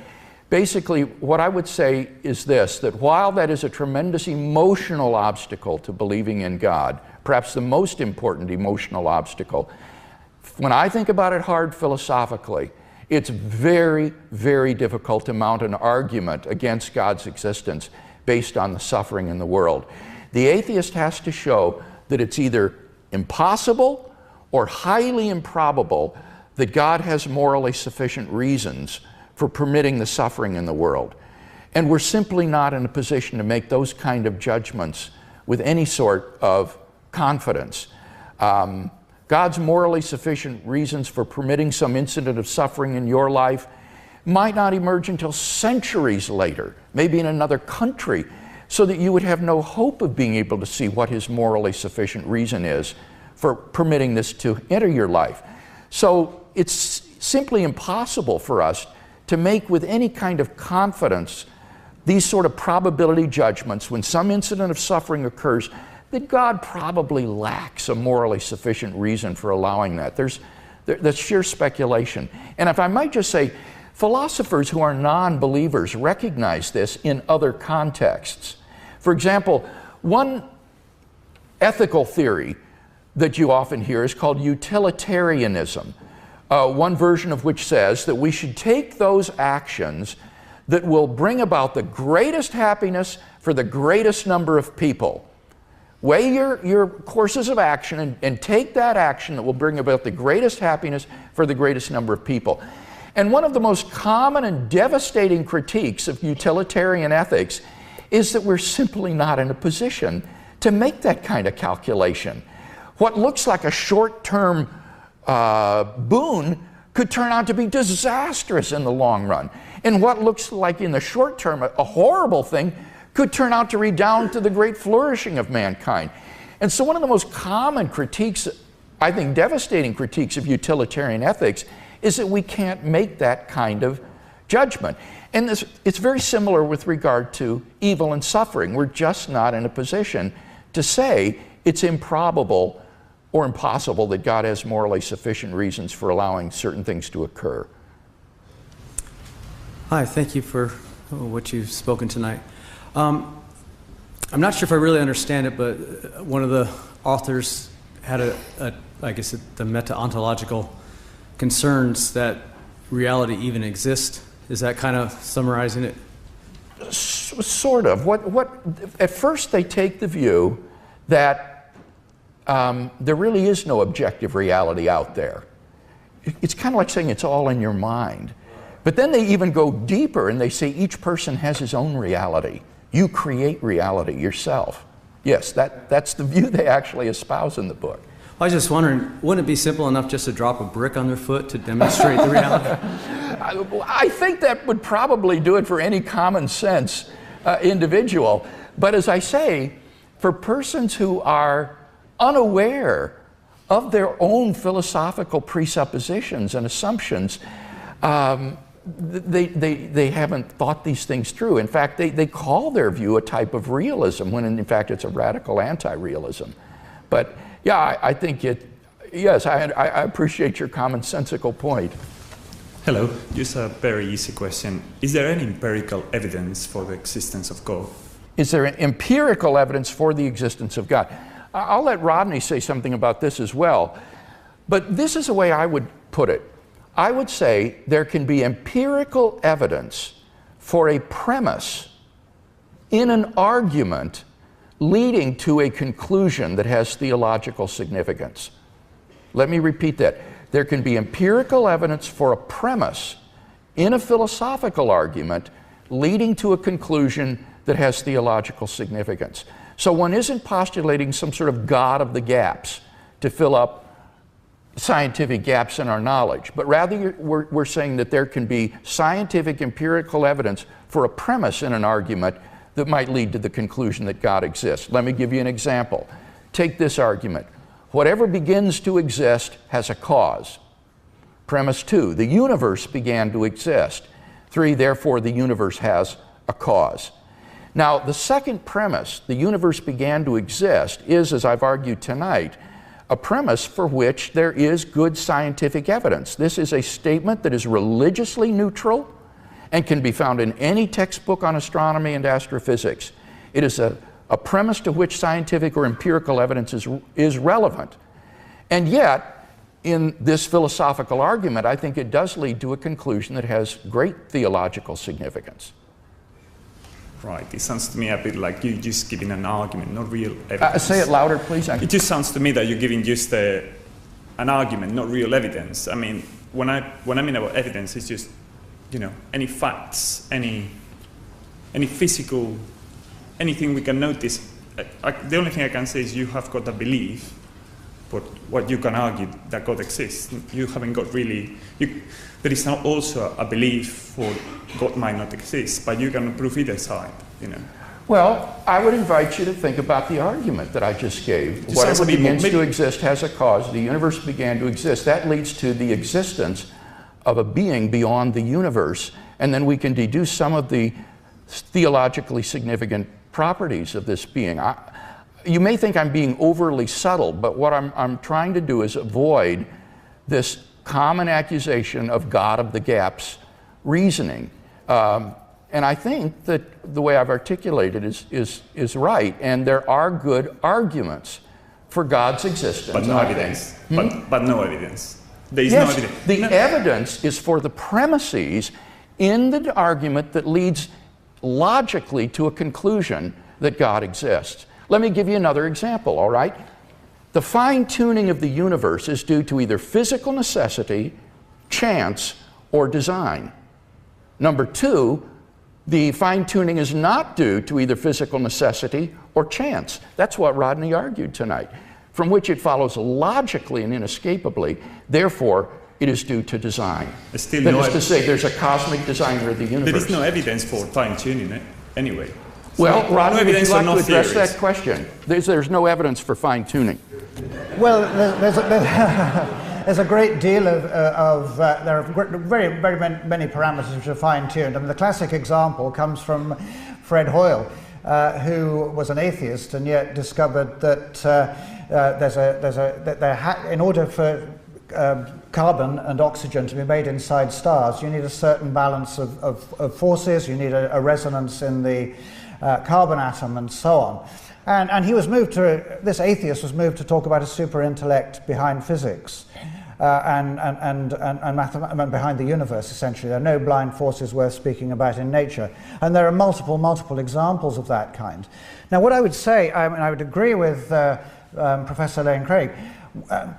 basically, what I would say is this, that while that is a tremendous emotional obstacle to believing in God, perhaps the most important emotional obstacle, when I think about it hard philosophically, it's very, very difficult to mount an argument against God's existence based on the suffering in the world. The atheist has to show that it's either impossible or highly improbable that God has morally sufficient reasons for permitting the suffering in the world. And we're simply not in a position to make those kind of judgments with any sort of confidence. God's morally sufficient reasons for permitting some incident of suffering in your life might not emerge until centuries later, maybe in another country, so that you would have no hope of being able to see what his morally sufficient reason is for permitting this to enter your life. So it's simply impossible for us to make with any kind of confidence these sort of probability judgments when some incident of suffering occurs that God probably lacks a morally sufficient reason for allowing that. That's sheer speculation. And if I might just say, philosophers who are non-believers recognize this in other contexts. For example, one ethical theory that you often hear is called utilitarianism, one version of which says that we should take those actions that will bring about the greatest happiness for the greatest number of people. Weigh your courses of action and take that action that will bring about the greatest happiness for the greatest number of people. And one of the most common and devastating critiques of utilitarian ethics is that we're simply not in a position to make that kind of calculation. What looks like a short-term boon could turn out to be disastrous in the long run. And what looks like in the short term a horrible thing could turn out to redound to the great flourishing of mankind. And so one of the most common critiques, I think devastating critiques of utilitarian ethics, is that we can't make that kind of judgment. And it's very similar with regard to evil and suffering. We're just not in a position to say it's improbable or impossible that God has morally sufficient reasons for allowing certain things to occur. Hi, thank you for what you've spoken tonight. I'm not sure if I really understand it, but one of the authors had I guess, the meta-ontological concerns that reality even exists. Is that kind of summarizing it? Sort of. At first they take the view that there really is no objective reality out there. It's kind of like saying it's all in your mind. But then they even go deeper and they say each person has his own reality. You create reality yourself. Yes, that's the view they actually espouse in the book. I was just wondering, wouldn't it be simple enough just to drop a brick on their foot to demonstrate the reality? I think that would probably do it for any common sense individual. But as I say, for persons who are unaware of their own philosophical presuppositions and assumptions, they haven't thought these things through. In fact, they call their view a type of realism, when in fact it's a radical anti-realism. But yeah, I think yes, I appreciate your commonsensical point. Hello, just a very easy question. Is there any empirical evidence for the existence of God? Is there empirical evidence for the existence of God? I'll let Rodney say something about this as well. But this is the way I would put it. I would say there can be empirical evidence for a premise in an argument leading to a conclusion that has theological significance. Let me repeat that. There can be empirical evidence for a premise in a philosophical argument leading to a conclusion that has theological significance. So one isn't postulating some sort of God of the gaps to fill up scientific gaps in our knowledge, but rather we're saying that there can be scientific empirical evidence for a premise in an argument that might lead to the conclusion that God exists. Let me give you an example. Take this argument. Whatever begins to exist has a cause. Premise 2, the universe began to exist. 3, therefore the universe has a cause. Now, the second premise, the universe began to exist, is, as I've argued tonight, a premise for which there is good scientific evidence. This is a statement that is religiously neutral and can be found in any textbook on astronomy and astrophysics. It is a premise to which scientific or empirical evidence is relevant. And yet, in this philosophical argument, I think it does lead to a conclusion that has great theological significance. Right, it sounds to me a bit like you're just giving an argument, not real evidence. Say it louder, please. It just sounds to me that you're giving just an argument, not real evidence. I mean, when I mean about evidence, it's just, you know, any facts, any physical, anything we can notice. The only thing I can say is you have got a belief, But what you can argue that God exists, you haven't got really. There is now also a belief for God might not exist, but you can prove either side. Well, I would invite you to think about the argument that I just gave. Whatever begins to exist has a cause. The universe began to exist. That leads to the existence of a being beyond the universe, and then we can deduce some of the theologically significant properties of this being. You may think I'm being overly subtle, but what I'm trying to do is avoid this common accusation of God of the gaps reasoning. And I think that the way I've articulated is right, and there are good arguments for God's existence. But no evidence. But no evidence. There is yes, no evidence. The evidence is for the premises in the argument that leads logically to a conclusion that God exists. Let me give you another example, all right? The fine-tuning of the universe is due to either physical necessity, chance, or design. Number two, the fine-tuning is not due to either physical necessity or chance. That's what Rodney argued tonight, from which it follows logically and inescapably, therefore, it is due to design. That is to say, there's a cosmic designer of the universe. There is no evidence for fine-tuning anyway. Well, Rodney, would you like to address theories. that question? There's no evidence for fine-tuning. Well, there's a great deal of there are very many parameters which are fine-tuned. I mean, the classic example comes from Fred Hoyle, who was an atheist and yet discovered that in order for carbon and oxygen to be made inside stars, you need a certain balance of forces, you need a resonance in the carbon atom and so on. And he was moved to, this atheist was moved to talk about a super intellect behind physics and behind the universe, essentially. There are no blind forces worth speaking about in nature. And there are multiple examples of that kind. Now, what I would say, I would agree with Professor Lane Craig, I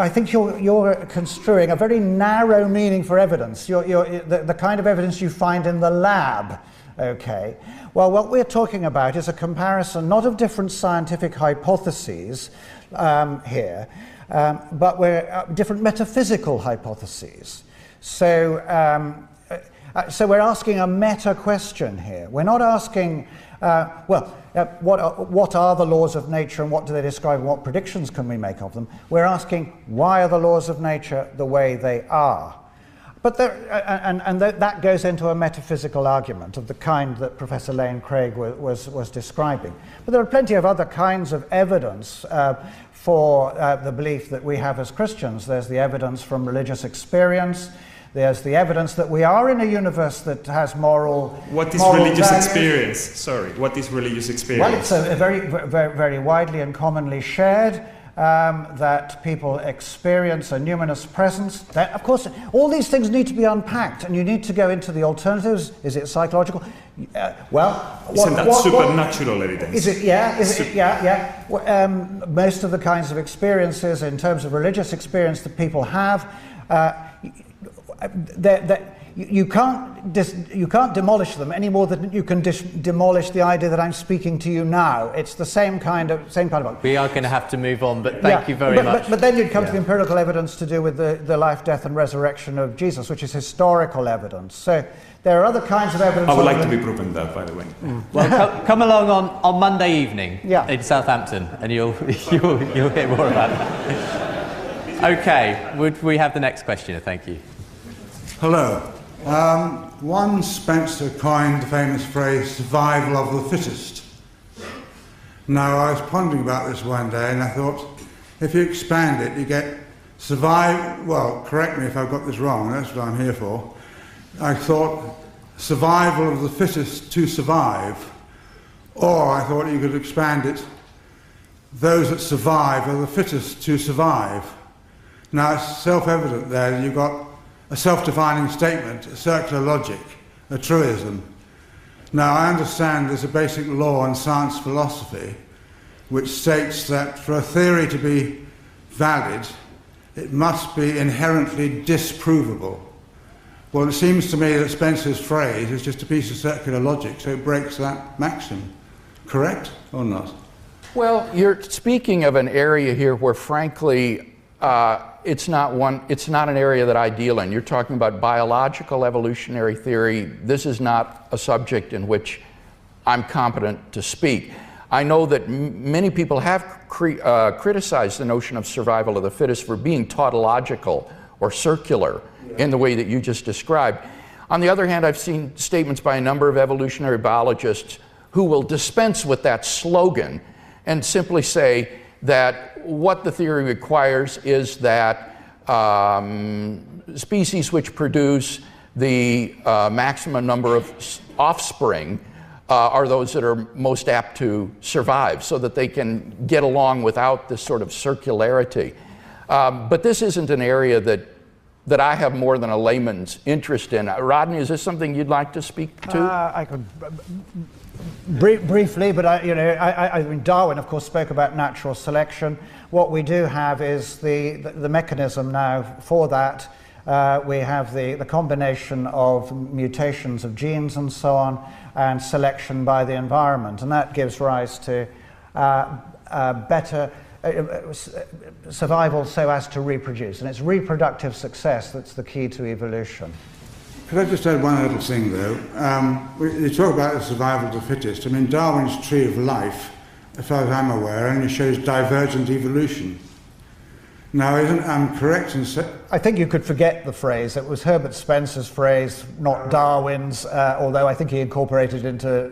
think you're construing a very narrow meaning for evidence. The kind of evidence you find in the lab. Okay. Well, what we're talking about is a comparison not of different scientific hypotheses here, but different metaphysical hypotheses. So we're asking a meta question here. We're not asking, what are the laws of nature and what do they describe and what predictions can we make of them? We're asking, why are the laws of nature the way they are? But that goes into a metaphysical argument of the kind that Professor Lane Craig was describing. But there are plenty of other kinds of evidence for the belief that we have as Christians. There's the evidence from religious experience. There's the evidence that we are in a universe that has moral What is religious experience? Sorry, what is religious experience? Well, it's a very widely and commonly shared. That people experience a numinous presence. That, of course, all these things need to be unpacked, and you need to go into the alternatives. Is it psychological? Isn't that supernatural evidence? Is it? Yeah. Most of the kinds of experiences, in terms of religious experience that people have, you can't demolish them any more than you can demolish the idea that I'm speaking to you now. It's the same kind of We are going to have to move on, but thank you very much. But then you'd come to the empirical evidence to do with the life, death, and resurrection of Jesus, which is historical evidence. So there are other kinds of evidence. I would like to be proven that, by the way. Well, come along on Monday evening in Southampton, and you'll hear more about that. Okay, would we have the next questioner? Thank you. Hello. One Spencer coined the famous phrase, survival of the fittest. Now, I was pondering about this one day, and I thought, if you expand it, you get correct me if I've got this wrong, that's what I'm here for. I thought survival of the fittest to survive, or I thought you could expand it, those that survive are the fittest to survive. Now, it's self-evident there that you've got a self-defining statement, a circular logic, a truism. Now, I understand there's a basic law in science philosophy which states that for a theory to be valid, it must be inherently disprovable. Well, it seems to me that Spencer's phrase is just a piece of circular logic, so it breaks that maxim. Correct or not? Well, you're speaking of an area here where, frankly, it's not an area that I deal in. You're talking about biological evolutionary theory. This is not a subject in which I'm competent to speak. I know that many people have criticized the notion of survival of the fittest for being tautological or circular in the way that you just described. On the other hand, I've seen statements by a number of evolutionary biologists who will dispense with that slogan and simply say that what the theory requires is that species which produce the maximum number of offspring are those that are most apt to survive, so that they can get along without this sort of circularity. But this isn't an area that I have more than a layman's interest in. Rodney, is this something you'd like to speak to? I could briefly, but I mean, Darwin, of course, spoke about natural selection. What we do have is the mechanism now for that. We have the combination of mutations of genes and so on, and selection by the environment, and that gives rise to better survival so as to reproduce, and it's reproductive success that's the key to evolution. Could I just add one little thing, though? You talk about the survival of the fittest. I mean, Darwin's tree of life, as far as I'm aware, only shows divergent evolution. Now, I'm correct in saying... I think you could forget the phrase. It was Herbert Spencer's phrase, not Darwin's, although I think he incorporated it into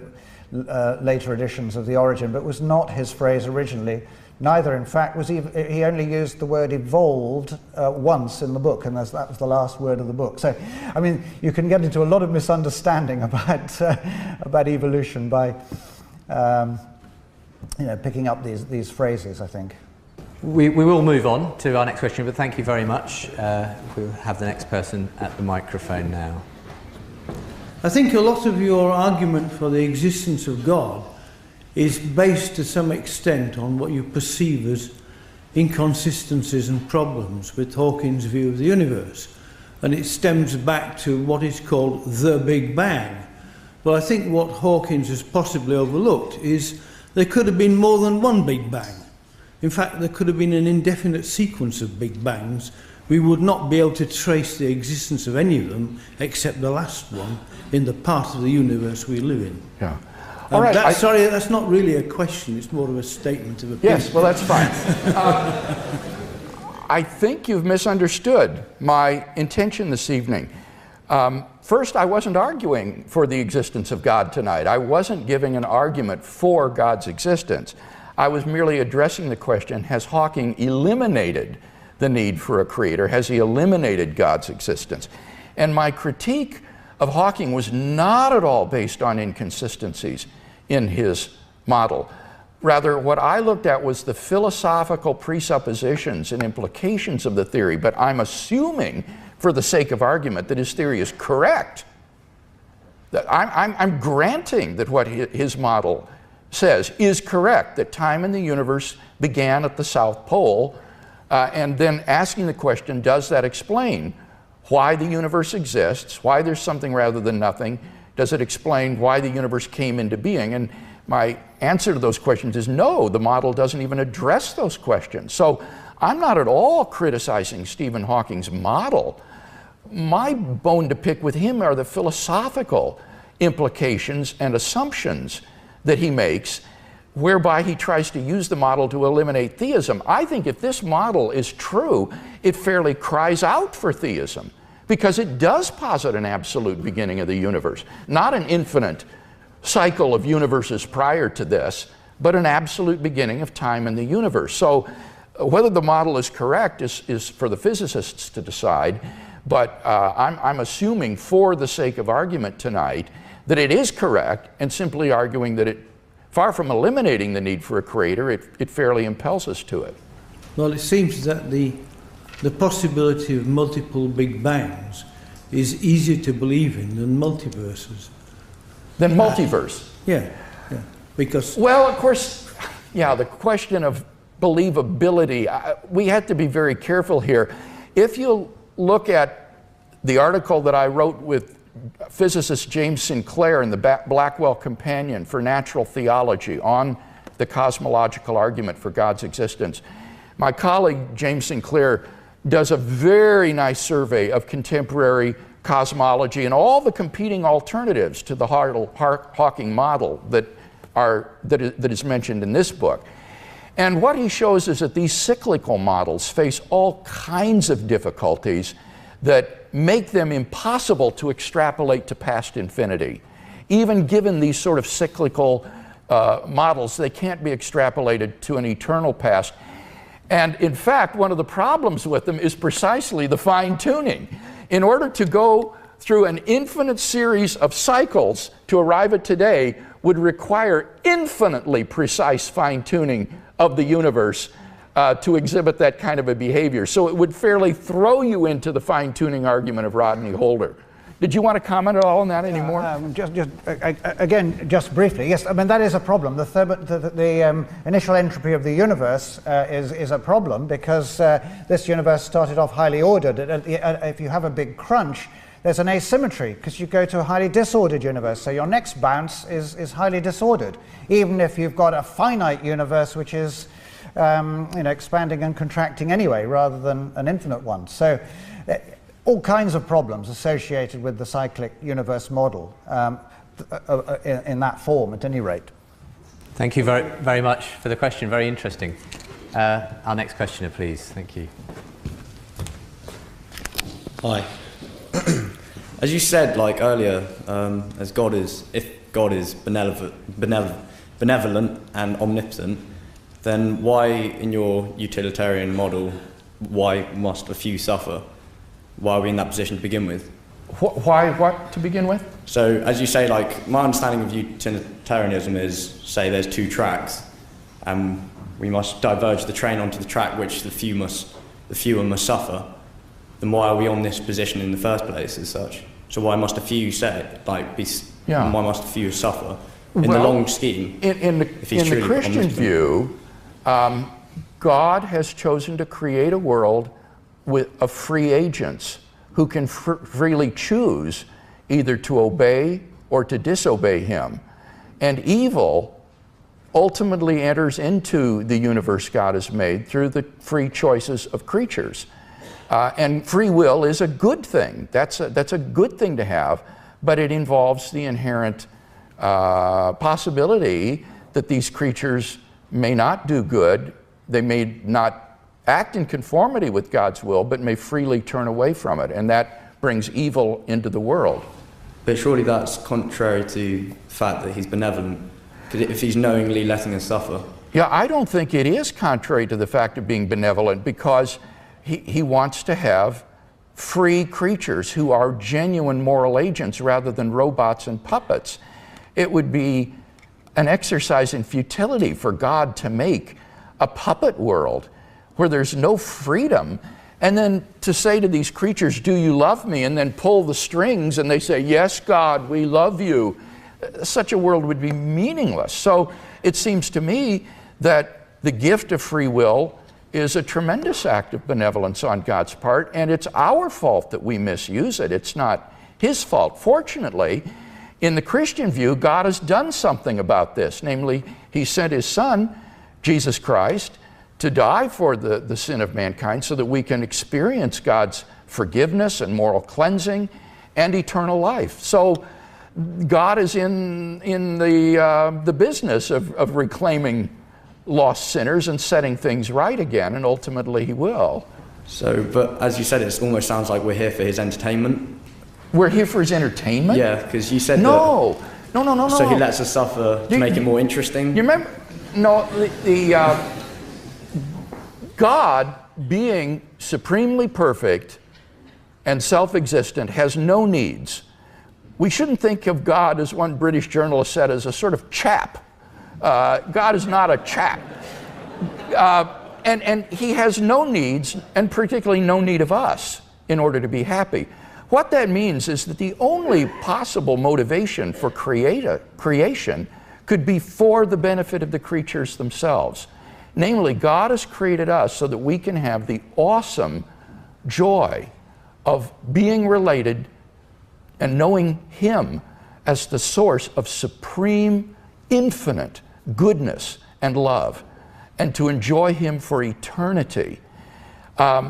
later editions of The Origin, but it was not his phrase originally. Neither, in fact, was he only used the word evolved once in the book, and that was the last word of the book. So, I mean, you can get into a lot of misunderstanding about evolution by picking up these phrases, I think. We will move on to our next question, but thank you very much. We'll have the next person at the microphone now. I think a lot of your argument for the existence of God is based to some extent on what you perceive as inconsistencies and problems with Hawking's view of the universe. And it stems back to what is called the Big Bang. But I think what Hawking has possibly overlooked is there could have been more than one Big Bang. In fact, there could have been an indefinite sequence of Big Bangs. We would not be able to trace the existence of any of them, except the last one, in the part of the universe we live in. Yeah. All right. Sorry, that's not really a question. It's more of a statement of opinion. Yes, well, that's fine. I think you've misunderstood my intention this evening. First, I wasn't arguing for the existence of God tonight. I wasn't giving an argument for God's existence. I was merely addressing the question, has Hawking eliminated the need for a creator? Has he eliminated God's existence? And my critique of Hawking was not at all based on inconsistencies in his model. Rather, what I looked at was the philosophical presuppositions and implications of the theory, but I'm assuming, for the sake of argument, that his theory is correct. That I'm granting that what his model says is correct, that time in the universe began at the South Pole, and then asking the question, does that explain why the universe exists, why there's something rather than nothing? Does it explain why the universe came into being? And my answer to those questions is no, the model doesn't even address those questions. So I'm not at all criticizing Stephen Hawking's model. My bone to pick with him are the philosophical implications and assumptions that he makes, whereby he tries to use the model to eliminate theism. I think if this model is true, it fairly cries out for theism, because it does posit an absolute beginning of the universe, not an infinite cycle of universes prior to this, but an absolute beginning of time in the universe. So whether the model is correct is for the physicists to decide, but I'm assuming, for the sake of argument tonight, that it is correct, and simply arguing that it, far from eliminating the need for a creator, it fairly impels us to it. Well, it seems that the possibility of multiple Big Bangs is easier to believe in than multiverses. Than multiverse? Yeah, because... Well, of course, yeah, the question of believability, we have to be very careful here. If you look at the article that I wrote with physicist James Sinclair in the Blackwell Companion for Natural Theology on the cosmological argument for God's existence. My colleague, James Sinclair, does a very nice survey of contemporary cosmology and all the competing alternatives to the Hawking model that is mentioned in this book. And what he shows is that these cyclical models face all kinds of difficulties that make them impossible to extrapolate to past infinity. Even given these sort of cyclical models, they can't be extrapolated to an eternal past. And in fact, one of the problems with them is precisely the fine-tuning. In order to go through an infinite series of cycles to arrive at today would require infinitely precise fine-tuning of the universe to exhibit that kind of a behavior. So it would fairly throw you into the fine-tuning argument of Rodney Holder. Did you want to comment at all on that anymore? Again, just briefly, yes, I mean, that is a problem. The initial entropy of the universe is a problem because this universe started off highly ordered. If you have a big crunch, there's an asymmetry because you go to a highly disordered universe. So your next bounce is highly disordered, even if you've got a finite universe which is expanding and contracting anyway, rather than an infinite one. So all kinds of problems associated with the cyclic universe model in that form, at any rate. Thank you very, very much for the question. Very interesting. Our next questioner, please. Thank you. Hi. As you said, like earlier, if God is benevolent and omnipotent, then why, in your utilitarian model, why must a few suffer? Why are we in that position to begin with? Why what to begin with? So, as you say, like, my understanding of utilitarianism is, say, there's two tracks, and we must diverge the train onto the track which the fewer must suffer. Then why are we on this position in the first place, as such? So why must a few why must a few suffer in the long scheme? In the Christian view, God has chosen to create a world of free agents who can freely choose either to obey or to disobey him. And evil ultimately enters into the universe God has made through the free choices of creatures. And free will is a good thing. That's a good thing to have, but it involves the inherent possibility that these creatures may not do good. They may not act in conformity with God's will, but may freely turn away from it. And that brings evil into the world. But surely that's contrary to the fact that he's benevolent, if he's knowingly letting us suffer. Yeah, I don't think it is contrary to the fact of being benevolent, because he wants to have free creatures who are genuine moral agents rather than robots and puppets. It would be an exercise in futility for God to make a puppet world where there's no freedom, and then to say to these creatures, do you love me? And then pull the strings and they say, yes, God, we love you. Such a world would be meaningless. So it seems to me that the gift of free will is a tremendous act of benevolence on God's part, and it's our fault that we misuse it. It's not his fault. Fortunately, in the Christian view, God has done something about this. Namely, he sent his Son, Jesus Christ, to die for the sin of mankind so that we can experience God's forgiveness and moral cleansing and eternal life. So God is in the business of reclaiming lost sinners and setting things right again, and ultimately he will. So, but as you said, it almost sounds like we're here for his entertainment. We're here for his entertainment? Yeah, because you said No. So he lets us suffer to make it more interesting? You remember? No, God, being supremely perfect and self-existent, has no needs. We shouldn't think of God, as one British journalist said, as a sort of chap. God is not a chap. And he has no needs, and particularly no need of us, in order to be happy. What that means is that the only possible motivation for creation could be for the benefit of the creatures themselves. Namely, God has created us so that we can have the awesome joy of being related and knowing him as the source of supreme, infinite goodness and love, and to enjoy Him for eternity.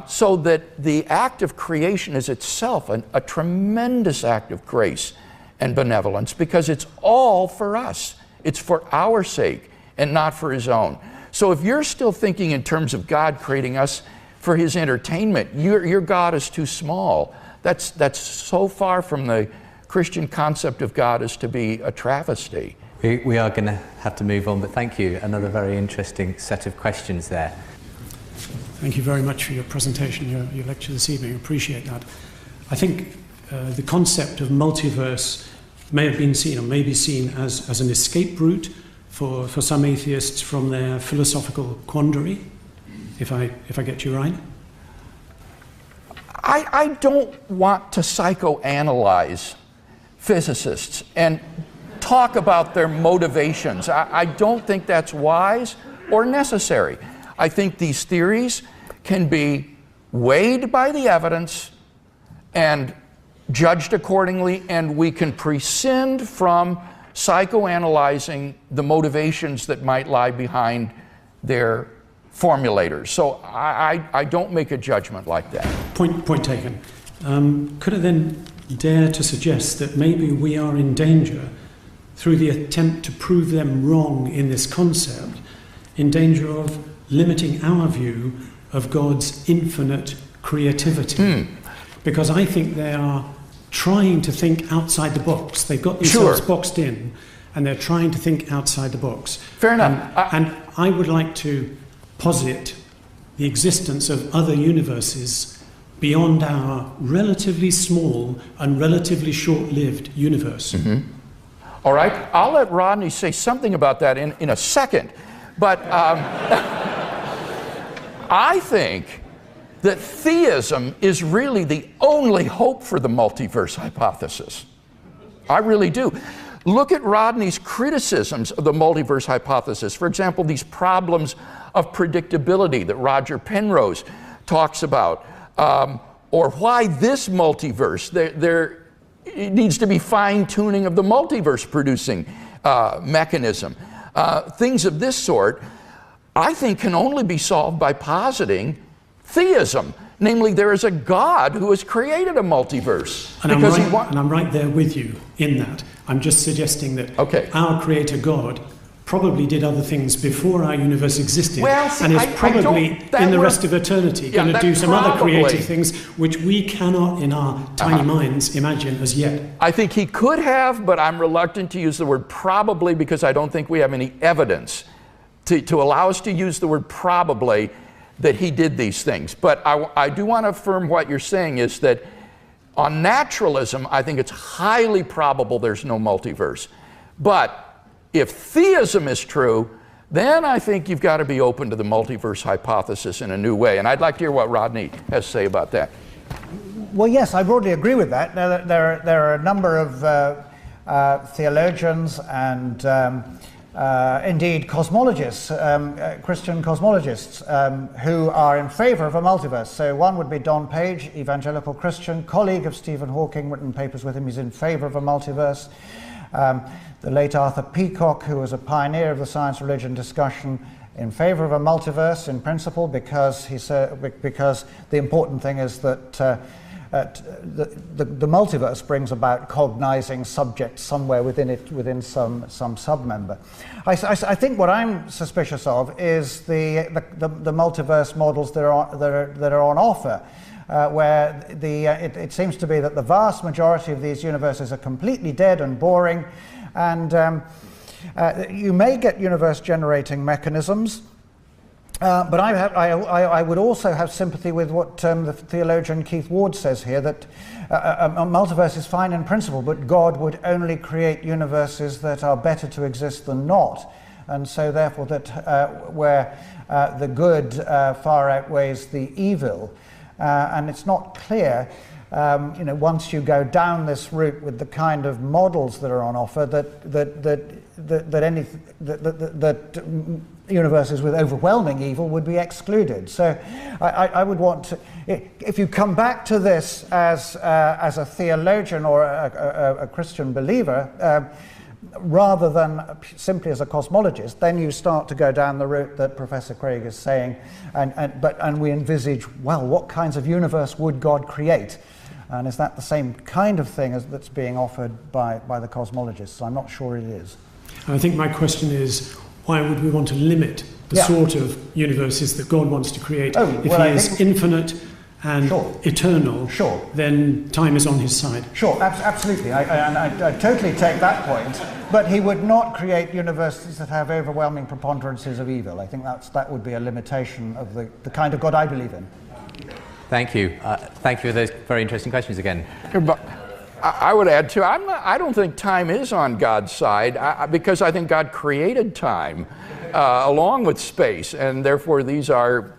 So that the act of creation is itself a tremendous act of grace and benevolence, because it's all for us. It's for our sake and not for His own. So if you're still thinking in terms of God creating us for His entertainment, your God is too small. That's so far from the Christian concept of God as to be a travesty. We are going to have to move on, but thank you. Another very interesting set of questions there. Thank you very much for your presentation, your lecture this evening. I appreciate that. I think the concept of multiverse may have been seen, or may be seen as an escape route for some atheists from their philosophical quandary, if I get you right. I don't want to psychoanalyze physicists and talk about their motivations. I don't think that's wise or necessary. I think these theories can be weighed by the evidence and judged accordingly, and we can prescind from psychoanalyzing the motivations that might lie behind their formulators. So I don't make a judgment like that. Point taken. Could I then dare to suggest that maybe we are in danger, through the attempt to prove them wrong in this concept, in danger of limiting our view of God's infinite creativity? Because I think they are trying to think outside the box. They've got themselves boxed in, and they're trying to think outside the box. Fair enough. And I would like to posit the existence of other universes beyond our relatively small and relatively short-lived universe. All right, I'll let Rodney say something about that in a second, but I think that theism is really the only hope for the multiverse hypothesis. I really do. Look at Rodney's criticisms of the multiverse hypothesis. For example, these problems of predictability that Roger Penrose talks about, or why this multiverse, there needs to be fine-tuning of the multiverse producing mechanism. Things of this sort, I think, can only be solved by positing theism. Namely, there is a God who has created a multiverse. And I'm right there with you in that. I'm just suggesting that our Creator God probably did other things before our universe existed, and is probably in the rest of eternity going to do some other creative things which we cannot in our tiny minds imagine as yet. I think he could have, but I'm reluctant to use the word probably, because I don't think we have any evidence to allow us to use the word probably that he did these things. But I do want to affirm what you're saying is that on naturalism, I think it's highly probable there's no multiverse. But if theism is true, then I think you've got to be open to the multiverse hypothesis in a new way. And I'd like to hear what Rodney has to say about that. Well, yes, I broadly agree with that. There are a number of theologians and indeed cosmologists, Christian cosmologists, who are in favor of a multiverse. So one would be Don Page, evangelical Christian, colleague of Stephen Hawking, written papers with him. He's in favor of a multiverse. The late Arthur Peacock, who was a pioneer of the science-religion discussion, in favor of a multiverse in principle, because because the important thing is that the multiverse brings about cognizing subjects somewhere within it, within some submember. I think what I'm suspicious of is the multiverse models that are on offer. Where it seems to be that the vast majority of these universes are completely dead and boring, and you may get universe-generating mechanisms, but I would also have sympathy with what the theologian Keith Ward says here, that a multiverse is fine in principle, but God would only create universes that are better to exist than not, and so therefore that where the good far outweighs the evil. And it's not clear, once you go down this route with the kind of models that are on offer, that universes with overwhelming evil would be excluded. So I would want to, if you come back to this as a theologian or a Christian believer, rather than simply as a cosmologist, then you start to go down the route that Professor Craig is saying, and we envisage, well, what kinds of universe would God create? And is that the same kind of thing as that's being offered by the cosmologists? I'm not sure it is. I think my question is, why would we want to limit the sort of universes that God wants to create? If he is infinite and eternal, then time is on his side. Sure, absolutely. I totally take that point. But he would not create universes that have overwhelming preponderances of evil. I think that would be a limitation of the kind of God I believe in. Thank you. Thank you for those very interesting questions again. I would add too, I don't think time is on God's side because I think God created time along with space, and therefore these are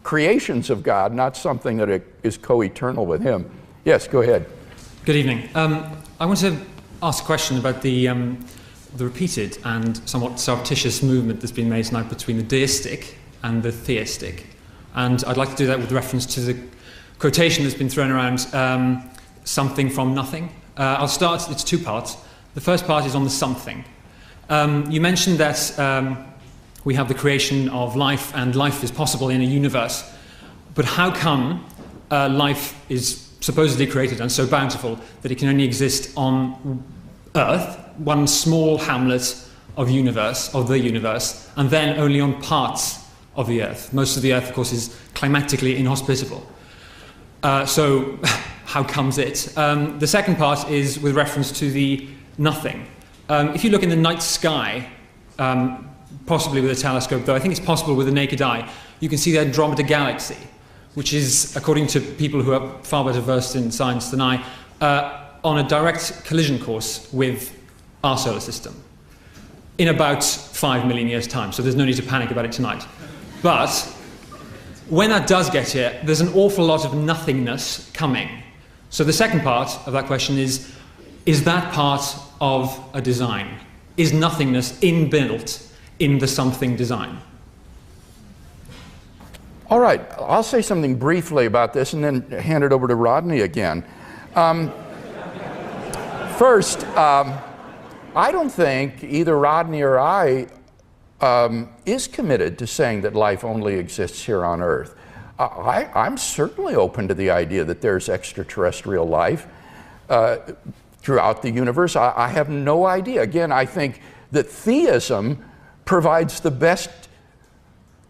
creations of God, not something that is co-eternal with him. Yes, go ahead. Good evening. I want to ask a question about the repeated and somewhat surreptitious movement that's been made tonight between the deistic and the theistic. And I'd like to do that with reference to the quotation that's been thrown around, something from nothing. I'll start, it's two parts. The first part is on the something. You mentioned that we have the creation of life, and life is possible in a universe. But how come life is supposedly created and so bountiful that it can only exist on Earth, one small hamlet of the universe, and then only on parts of the Earth? Most of the Earth, of course, is climatically inhospitable. So how comes it? The second part is with reference to the nothing. If you look in the night sky, possibly with a telescope, though I think it's possible with the naked eye, you can see the Andromeda Galaxy, which is, according to people who are far better versed in science than I, on a direct collision course with our solar system in about 5 million years' time, so there's no need to panic about it tonight. But when that does get here, there's an awful lot of nothingness coming. So the second part of that question is that part of a design? Is nothingness inbuilt in the something design? All right, I'll say something briefly about this and then hand it over to Rodney again. First, I don't think either Rodney or I is committed to saying that life only exists here on Earth. I'm certainly open to the idea that there's extraterrestrial life throughout the universe. I have no idea. Again, I think that theism provides the best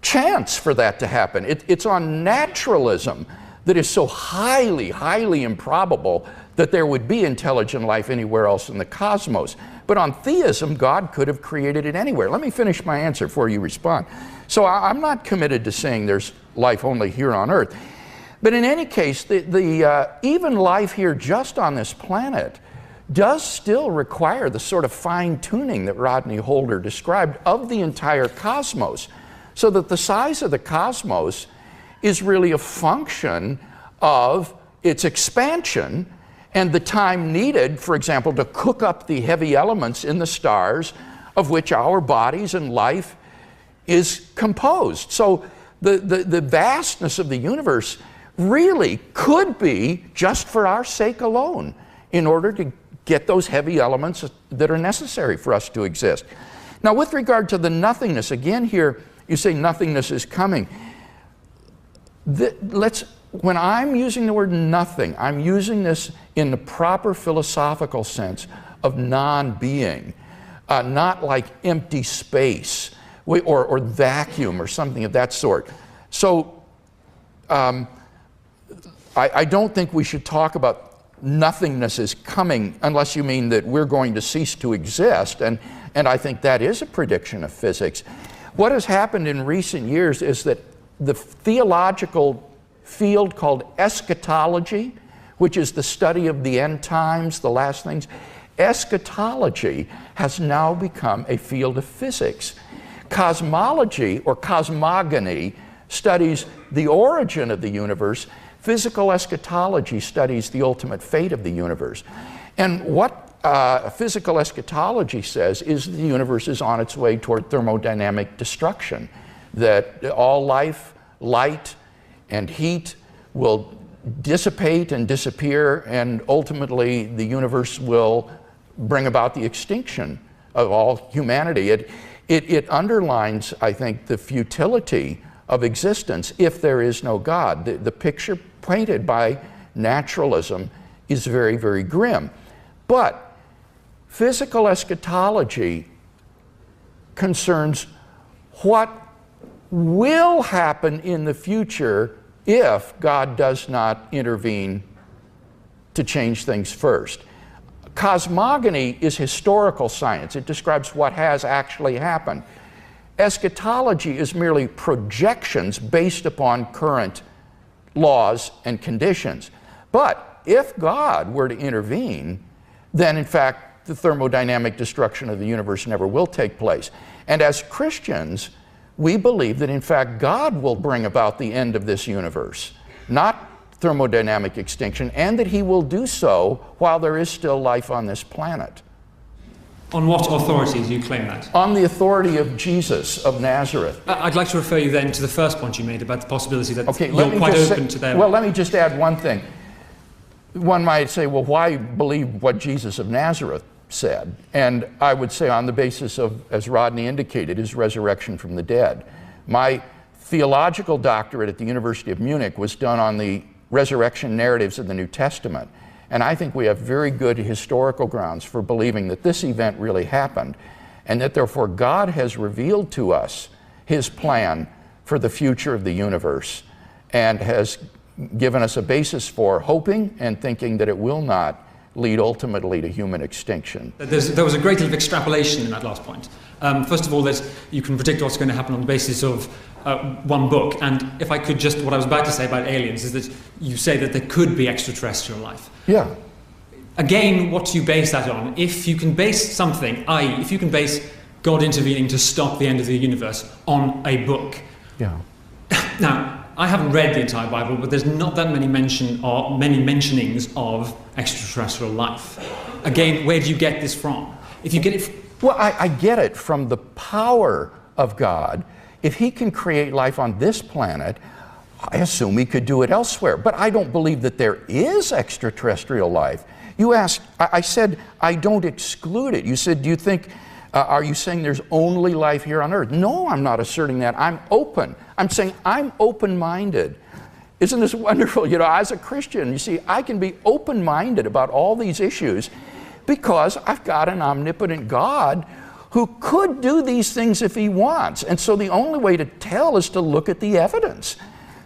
chance for that to happen. It's on naturalism that is so highly, highly improbable that there would be intelligent life anywhere else in the cosmos. But on theism, God could have created it anywhere. Let me finish my answer before you respond. So I'm not committed to saying there's life only here on Earth. But in any case, even life here just on this planet does still require the sort of fine-tuning that Rodney Holder described of the entire cosmos, so that the size of the cosmos is really a function of its expansion and the time needed, for example, to cook up the heavy elements in the stars of which our bodies and life is composed. So the vastness of the universe really could be just for our sake alone in order to get those heavy elements that are necessary for us to exist. Now, with regard to the nothingness, again here, you say nothingness is coming. When I'm using the word nothing, I'm using this in the proper philosophical sense of non-being, not like empty space or vacuum or something of that sort. So I don't think we should talk about nothingness is coming unless you mean that we're going to cease to exist, and I think that is a prediction of physics. What has happened in recent years is that the theological field called eschatology, which is the study of the end times, the last things, eschatology has now become a field of physics. Cosmology or cosmogony studies the origin of the universe. Physical eschatology studies the ultimate fate of the universe. And what physical eschatology says is the universe is on its way toward thermodynamic destruction, that all life, light, and heat will dissipate and disappear, and ultimately the universe will bring about the extinction of all humanity. It underlines, I think, the futility of existence if there is no God. The picture painted by naturalism is very, very grim. But physical eschatology concerns what will happen in the future if God does not intervene to change things first. Cosmogony is historical science. It describes what has actually happened. Eschatology is merely projections based upon current laws and conditions. But if God were to intervene, then in fact the thermodynamic destruction of the universe never will take place. And as Christians, we believe that in fact God will bring about the end of this universe, not thermodynamic extinction, and that he will do so while there is still life on this planet. On what authority do you claim that? On the authority of Jesus of Nazareth. I'd like to refer you then to the first point you made about the possibility that you're quite open to them. Well, let me just add one thing. One might say, well, why believe what Jesus of Nazareth said? And I would say on the basis of, as Rodney indicated, his resurrection from the dead. My theological doctorate at the University of Munich was done on the resurrection narratives of the New Testament. And I think we have very good historical grounds for believing that this event really happened, and that therefore God has revealed to us his plan for the future of the universe, and has given us a basis for hoping and thinking that it will not lead ultimately to human extinction. There was a great deal of extrapolation in that last point. First of all, you can predict what's going to happen on the basis of one book, and if I could just, what I was about to say about aliens is that you say that there could be extraterrestrial life. Yeah. Again, what do you base that on? If you can base something, i.e. if you can base God intervening to stop the end of the universe on a book. Yeah. Now, I haven't read the entire Bible, but there's not that many mentionings of extraterrestrial life. Again, where do you get this from? If you get it well, I get it from the power of God. If he can create life on this planet, I assume he could do it elsewhere. But I don't believe that there is extraterrestrial life. You asked, I said, I don't exclude it. You said, do you think, are you saying there's only life here on Earth? No, I'm not asserting that. I'm open. I'm saying I'm open-minded. Isn't this wonderful? You know, as a Christian, you see, I can be open-minded about all these issues because I've got an omnipotent God who could do these things if he wants. And so the only way to tell is to look at the evidence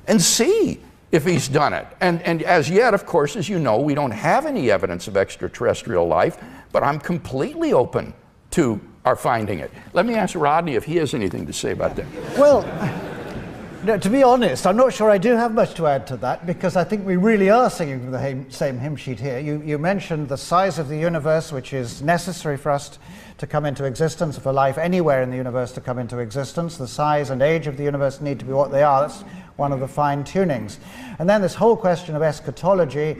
and see if he's done it. And as yet, of course, as you know, we don't have any evidence of extraterrestrial life, but I'm completely open to our finding it. Let me ask Rodney if he has anything to say about that. Well, no, to be honest, I'm not sure I do have much to add to that, because I think we really are singing from the same hymn sheet here. You mentioned the size of the universe, which is necessary for us to come into existence, for life anywhere in the universe to come into existence. The size and age of the universe need to be what they are. That's one of the fine tunings. And then this whole question of eschatology,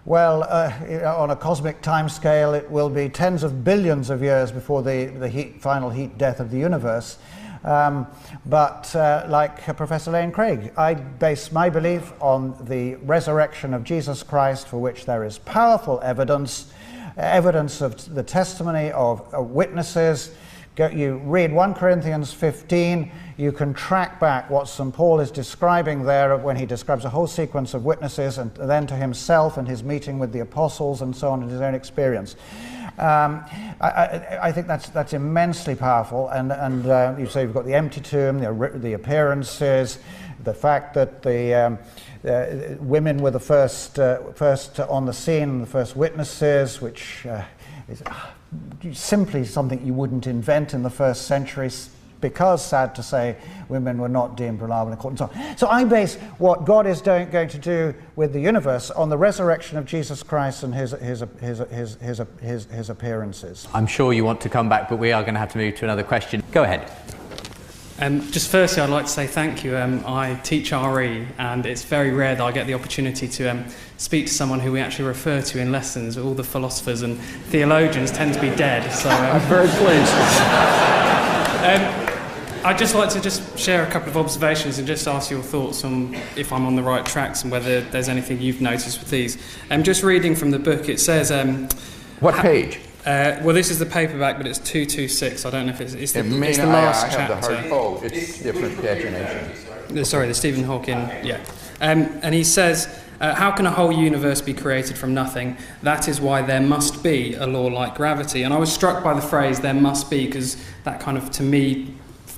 well, on a cosmic timescale, it will be tens of billions of years before the final heat death of the universe. But like Professor Lane Craig, I base my belief on the resurrection of Jesus Christ, for which there is powerful evidence of the testimony of witnesses. You read 1 Corinthians 15, you can track back what St. Paul is describing there when he describes a whole sequence of witnesses, and then to himself and his meeting with the apostles and so on, and his own experience. I think that's immensely powerful, and you say you've got the empty tomb, the appearances, the fact that the women were the first on the scene, the first witnesses, which is simply something you wouldn't invent in the first century, because, sad to say, women were not deemed reliable in court and so on. So I base what God is going to do with the universe on the resurrection of Jesus Christ and his appearances. I'm sure you want to come back, but we are going to have to move to another question. Go ahead. Just firstly, I'd like to say thank you. I teach RE, and it's very rare that I get the opportunity to speak to someone who we actually refer to in lessons. All the philosophers and theologians tend to be dead, so I'm very pleased. I'd just like to share a couple of observations and just ask your thoughts on if I'm on the right tracks and whether there's anything you've noticed with these. Just reading from the book, it says... what page? Well, this is the paperback, but it's 226. I don't know if it's the I last have chapter. It's different pagination. Sorry, the Stephen Hawking, yeah. And he says, how can a whole universe be created from nothing? That is why there must be a law like gravity. And I was struck by the phrase, there must be, because that kind of, to me,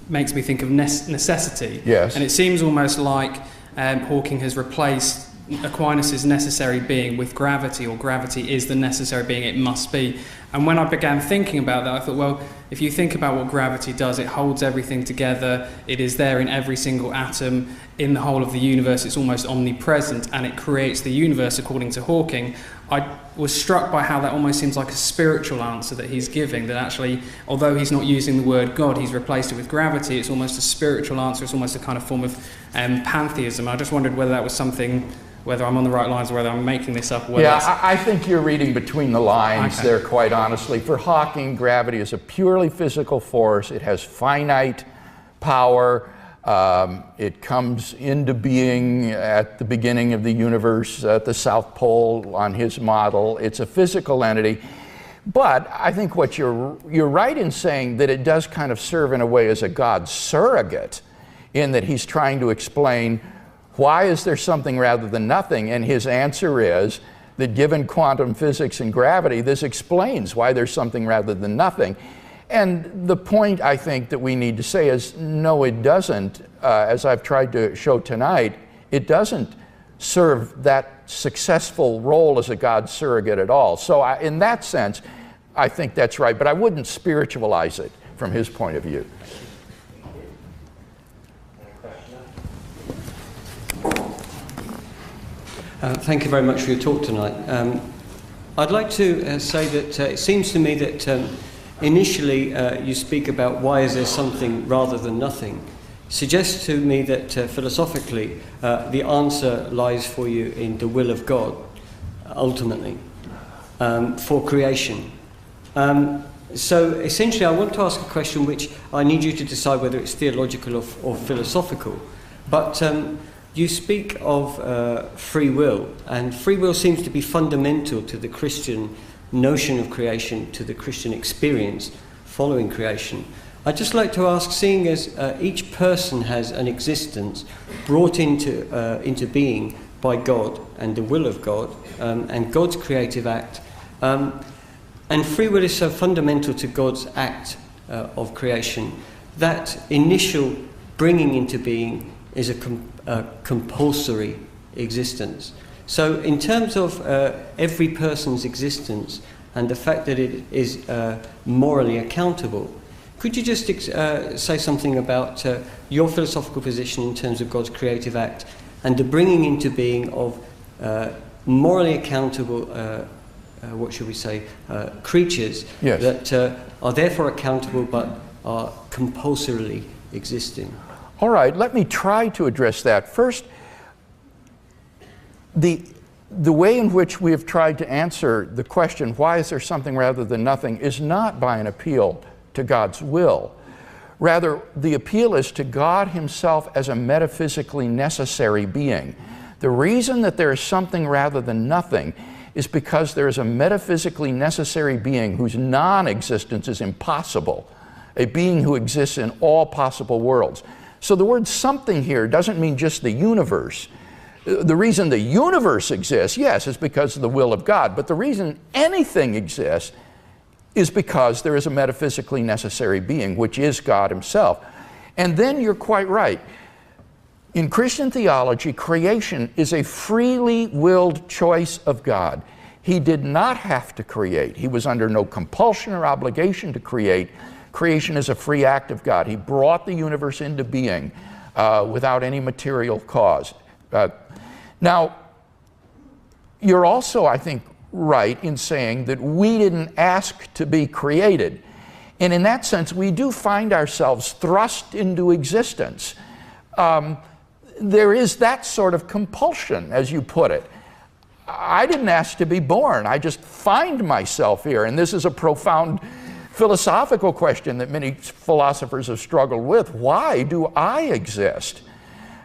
makes me think of necessity. Yes. And it seems almost like Hawking has replaced Aquinas' necessary being with gravity, or gravity is the necessary being, it must be. And when I began thinking about that, I thought, well, if you think about what gravity does, it holds everything together, it is there in every single atom, in the whole of the universe, it's almost omnipresent, and it creates the universe, according to Hawking. I was struck by how that almost seems like a spiritual answer that he's giving, that actually, although he's not using the word God, he's replaced it with gravity, it's almost a spiritual answer, it's almost a kind of form of pantheism. I just wondered whether that was something, whether I'm on the right lines or whether I'm making this up. Yeah, I think you're reading between the lines there, quite honestly. For Hawking, gravity is a purely physical force. It has finite power. It comes into being at the beginning of the universe at the South Pole on his model. It's a physical entity. But I think what you're right in saying that it does kind of serve in a way as a God surrogate, in that he's trying to explain why is there something rather than nothing, and his answer is that given quantum physics and gravity, this explains why there's something rather than nothing. And the point I think that we need to say is, no, it doesn't. As I've tried to show tonight, it doesn't serve that successful role as a God surrogate at all. So in that sense, I think that's right, but I wouldn't spiritualize it from his point of view. Thank you very much for your talk tonight. I'd like to say that it seems to me that initially you speak about why is there something rather than nothing. Suggests to me that philosophically the answer lies for you in the will of God, ultimately, for creation. So essentially I want to ask a question which I need you to decide whether it's theological or philosophical. But you speak of free will, and free will seems to be fundamental to the Christian notion of creation, to the Christian experience following creation. I'd just like to ask, seeing as each person has an existence brought into being by God and the will of God and God's creative act, and free will is so fundamental to God's act of creation, that initial bringing into being is a compulsory existence. So in terms of every person's existence and the fact that it is morally accountable, could you just say something about your philosophical position in terms of God's creative act and the bringing into being of morally accountable, what should we say, creatures that are therefore accountable but are compulsorily existing? All right, let me try to address that. First, the way in which we have tried to answer the question, why is there something rather than nothing, is not by an appeal to God's will. Rather, the appeal is to God himself as a metaphysically necessary being. The reason that there is something rather than nothing is because there is a metaphysically necessary being whose non-existence is impossible, a being who exists in all possible worlds. So the word something here doesn't mean just the universe. The reason the universe exists, yes, is because of the will of God, but the reason anything exists is because there is a metaphysically necessary being, which is God himself. And then you're quite right. In Christian theology, creation is a freely willed choice of God. He did not have to create. He was under no compulsion or obligation to create. Creation is a free act of God. He brought the universe into being without any material cause. Now, you're also, I think, right in saying that we didn't ask to be created. And in that sense, we do find ourselves thrust into existence. There is that sort of compulsion, as you put it. I didn't ask to be born. I just find myself here. And this is a profound philosophical question that many philosophers have struggled with. Why do I exist?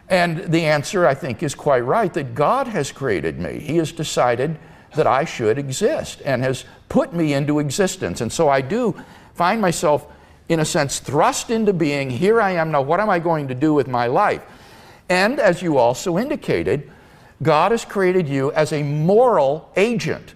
And the answer, I think, is quite right, that God has created me. He has decided that I should exist and has put me into existence. And so I do find myself, in a sense, thrust into being. Here I am now. What am I going to do with my life? And as you also indicated, God has created you as a moral agent.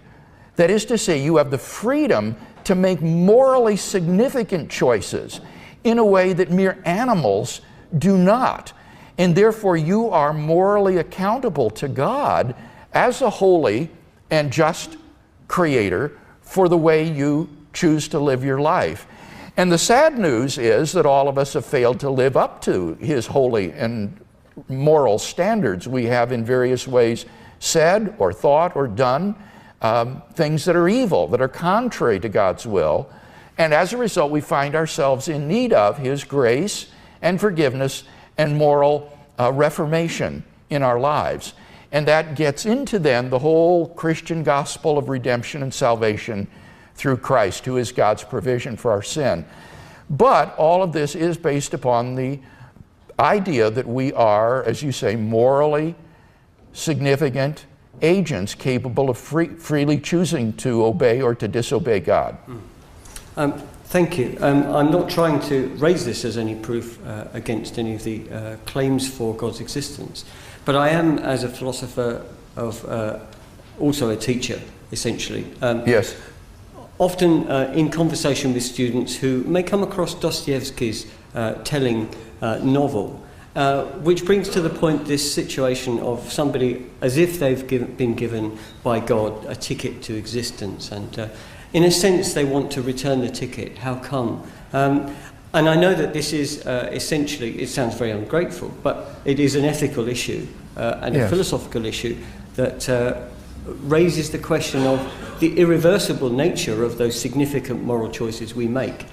That is to say, you have the freedom to make morally significant choices in a way that mere animals do not. And therefore, you are morally accountable to God as a holy and just creator for the way you choose to live your life. And the sad news is that all of us have failed to live up to His holy and moral standards. We have in various ways said or thought or done things that are evil, that are contrary to God's will. And as a result, we find ourselves in need of His grace and forgiveness and moral reformation in our lives. And that gets into then the whole Christian gospel of redemption and salvation through Christ, who is God's provision for our sin. But all of this is based upon the idea that we are, as you say, morally significant agents capable of freely choosing to obey or to disobey God. Thank you. I'm not trying to raise this as any proof against any of the claims for God's existence, but I am, as a philosopher, also a teacher, essentially. Yes. Often in conversation with students who may come across Dostoevsky's telling novel, which brings to the point this situation of somebody as if they've been given by God a ticket to existence, and in a sense they want to return the ticket. How come? And I know that this is essentially, it sounds very ungrateful, but it is an ethical issue and a philosophical issue that raises the question of the irreversible nature of those significant moral choices we make,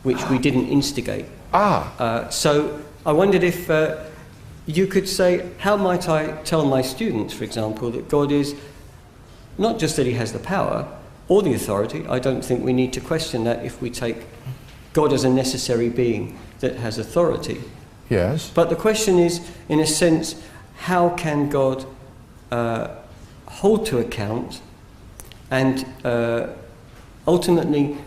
which we didn't instigate. So I wondered if you could say, how might I tell my students, for example, that God is not just that He has the power or the authority. I don't think we need to question that if we take God as a necessary being that has authority. Yes. But the question is, in a sense, how can God hold to account and ultimately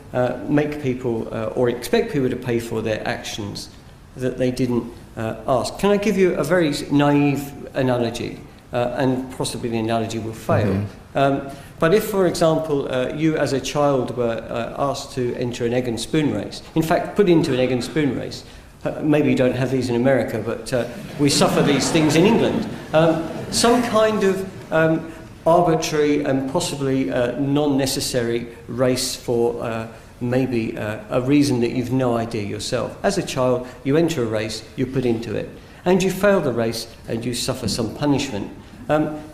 make people or expect people to pay for their actions that they didn't ask? Can I give you a very naive analogy? And possibly the analogy will fail. But if, for example, you as a child were asked to enter an egg and spoon race, in fact, put into an egg and spoon race, maybe you don't have these in America, but we suffer these things in England, some kind of arbitrary and possibly non-necessary race for maybe a reason that you've no idea yourself. As a child, you enter a race, you put into it, and you fail the race and you suffer some punishment.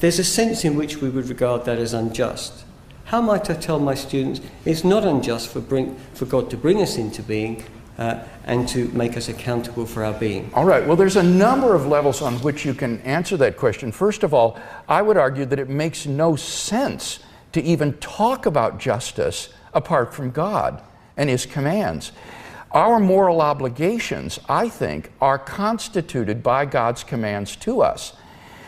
There's a sense in which we would regard that as unjust. How might I tell my students it's not unjust for God to bring us into being and to make us accountable for our being? All right, well, there's a number of levels on which you can answer that question. First of all, I would argue that it makes no sense to even talk about justice apart from God and His commands. Our moral obligations, I think, are constituted by God's commands to us.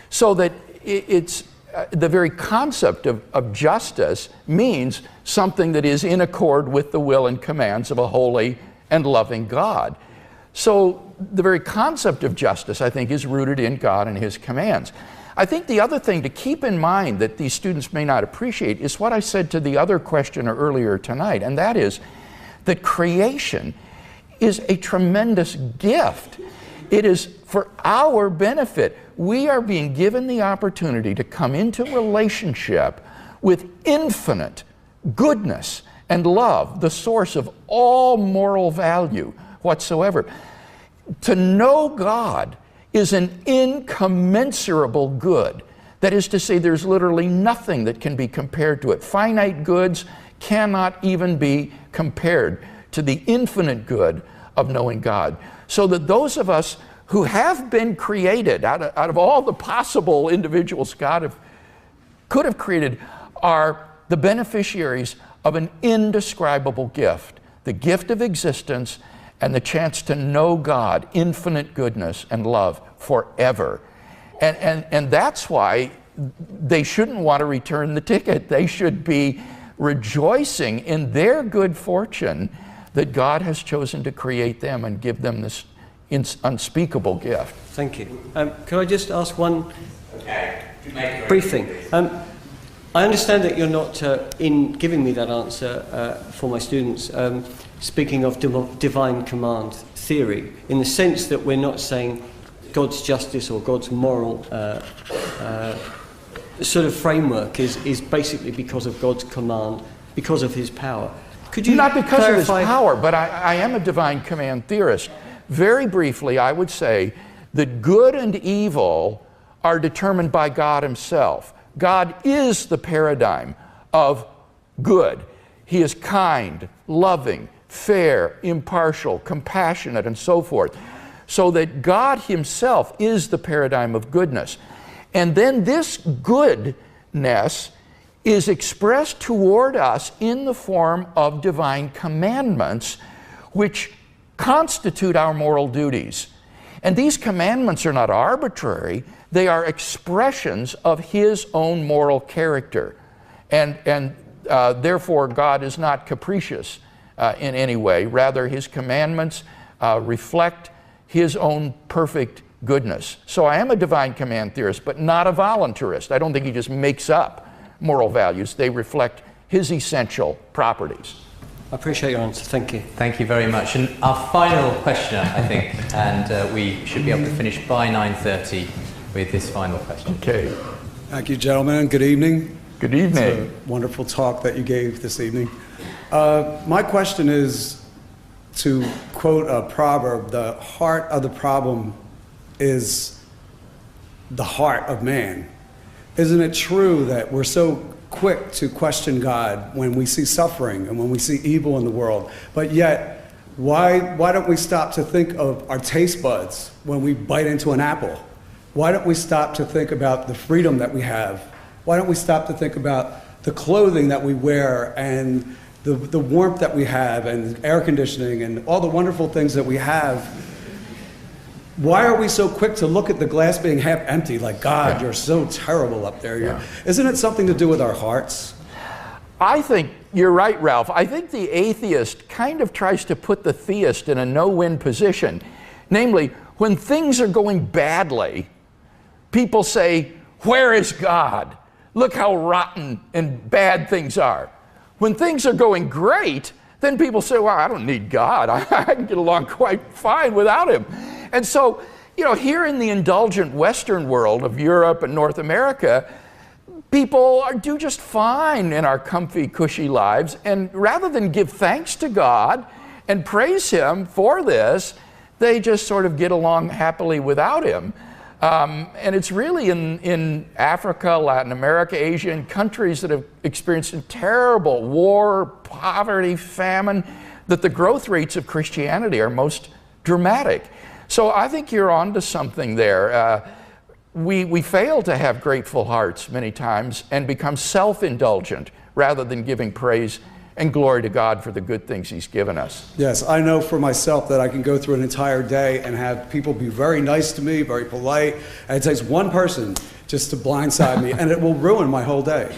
So that it's the very concept of justice means something that is in accord with the will and commands of a holy and loving God. So the very concept of justice, I think, is rooted in God and His commands. I think the other thing to keep in mind that these students may not appreciate is what I said to the other questioner earlier tonight, and that is that creation is a tremendous gift. It is for our benefit. We are being given the opportunity to come into relationship with infinite goodness and love, the source of all moral value whatsoever. To know God is an incommensurable good. That is to say, there's literally nothing that can be compared to it. Finite goods cannot even be compared to the infinite good of knowing God. So that those of us who have been created out of all the possible individuals God could have created are the beneficiaries of an indescribable gift, the gift of existence and the chance to know God, infinite goodness and love forever. And that's why they shouldn't want to return the ticket. They should be rejoicing in their good fortune that God has chosen to create them and give them this unspeakable gift. Thank you. Can I just ask one brief thing? I understand that you're not, in giving me that answer for my students, speaking of divine command theory, in the sense that we're not saying God's justice or God's moral sort of framework is basically because of God's command, because of his power. Could you Not because clarify? of his power, but I am a divine command theorist. Very briefly, I would say that good and evil are determined by God himself. God is the paradigm of good. He is kind, loving, fair, impartial, compassionate, and so forth. So that God himself is the paradigm of goodness. And then this goodness is expressed toward us in the form of divine commandments, which constitute our moral duties. And these commandments are not arbitrary. They are expressions of his own moral character. And therefore, God is not capricious in any way. Rather, his commandments reflect his own perfect goodness. So I am a divine command theorist, but not a voluntarist. I don't think he just makes up moral values. They reflect his essential properties. I appreciate your answer. Thank you. Thank you very much. And our final questioner, I think, and we should be able to finish by 9:30 with this final question. Okay. Thank you, gentlemen. Good evening. Good evening. It's a wonderful talk that you gave this evening. My question is, to quote a proverb, the heart of the problem is the heart of man. Isn't it true that we're so quick to question God when we see suffering and when we see evil in the world, but yet why don't we stop to think of our taste buds when we bite into an apple? Why don't we stop to think about the freedom that we have? Why don't we stop to think about the clothing that we wear and the warmth that we have and air conditioning and all the wonderful things that we have? Why are we so quick to look at the glass being half empty, like, God, you're so terrible up there? Isn't it something to do with our hearts? I think you're right, Ralph. I think the atheist kind of tries to put the theist in a no-win position. Namely, when things are going badly, people say, where is God? Look how rotten and bad things are. When things are going great, then people say, well, I don't need God. I can get along quite fine without him. And so, you know, here in the indulgent Western world of Europe and North America, people do just fine in our comfy, cushy lives. And rather than give thanks to God and praise him for this, they just sort of get along happily without him. And it's really in Africa, Latin America, Asia, and countries that have experienced terrible war, poverty, famine, that the growth rates of Christianity are most dramatic. So I think you're onto something there. We fail to have grateful hearts many times and become self-indulgent rather than giving praise and glory to God for the good things he's given us. Yes, I know for myself that I can go through an entire day and have people be very nice to me, very polite, and it takes one person just to blindside me, and it will ruin my whole day.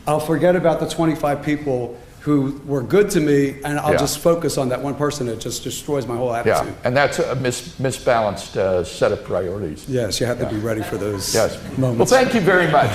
I'll forget about the 25 people who were good to me, and I'll just focus on that one person. It just destroys my whole attitude. Yeah, and that's a misbalanced set of priorities. Yes, you have to be ready for those moments. Well, thank you very much.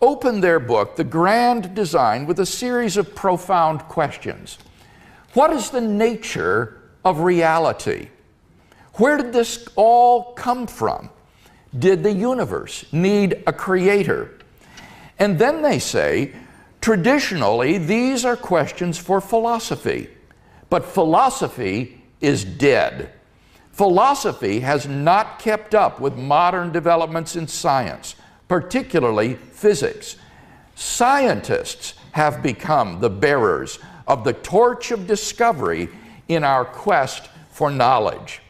Opened their book, The Grand Design, with a series of profound questions. What is the nature of reality? Where did this all come from? Did the universe need a creator? And then they say, traditionally, these are questions for philosophy, but philosophy is dead. philosophy has not kept up with modern developments in science, particularly physics. Scientists have become the bearers of the torch of discovery in our quest for knowledge.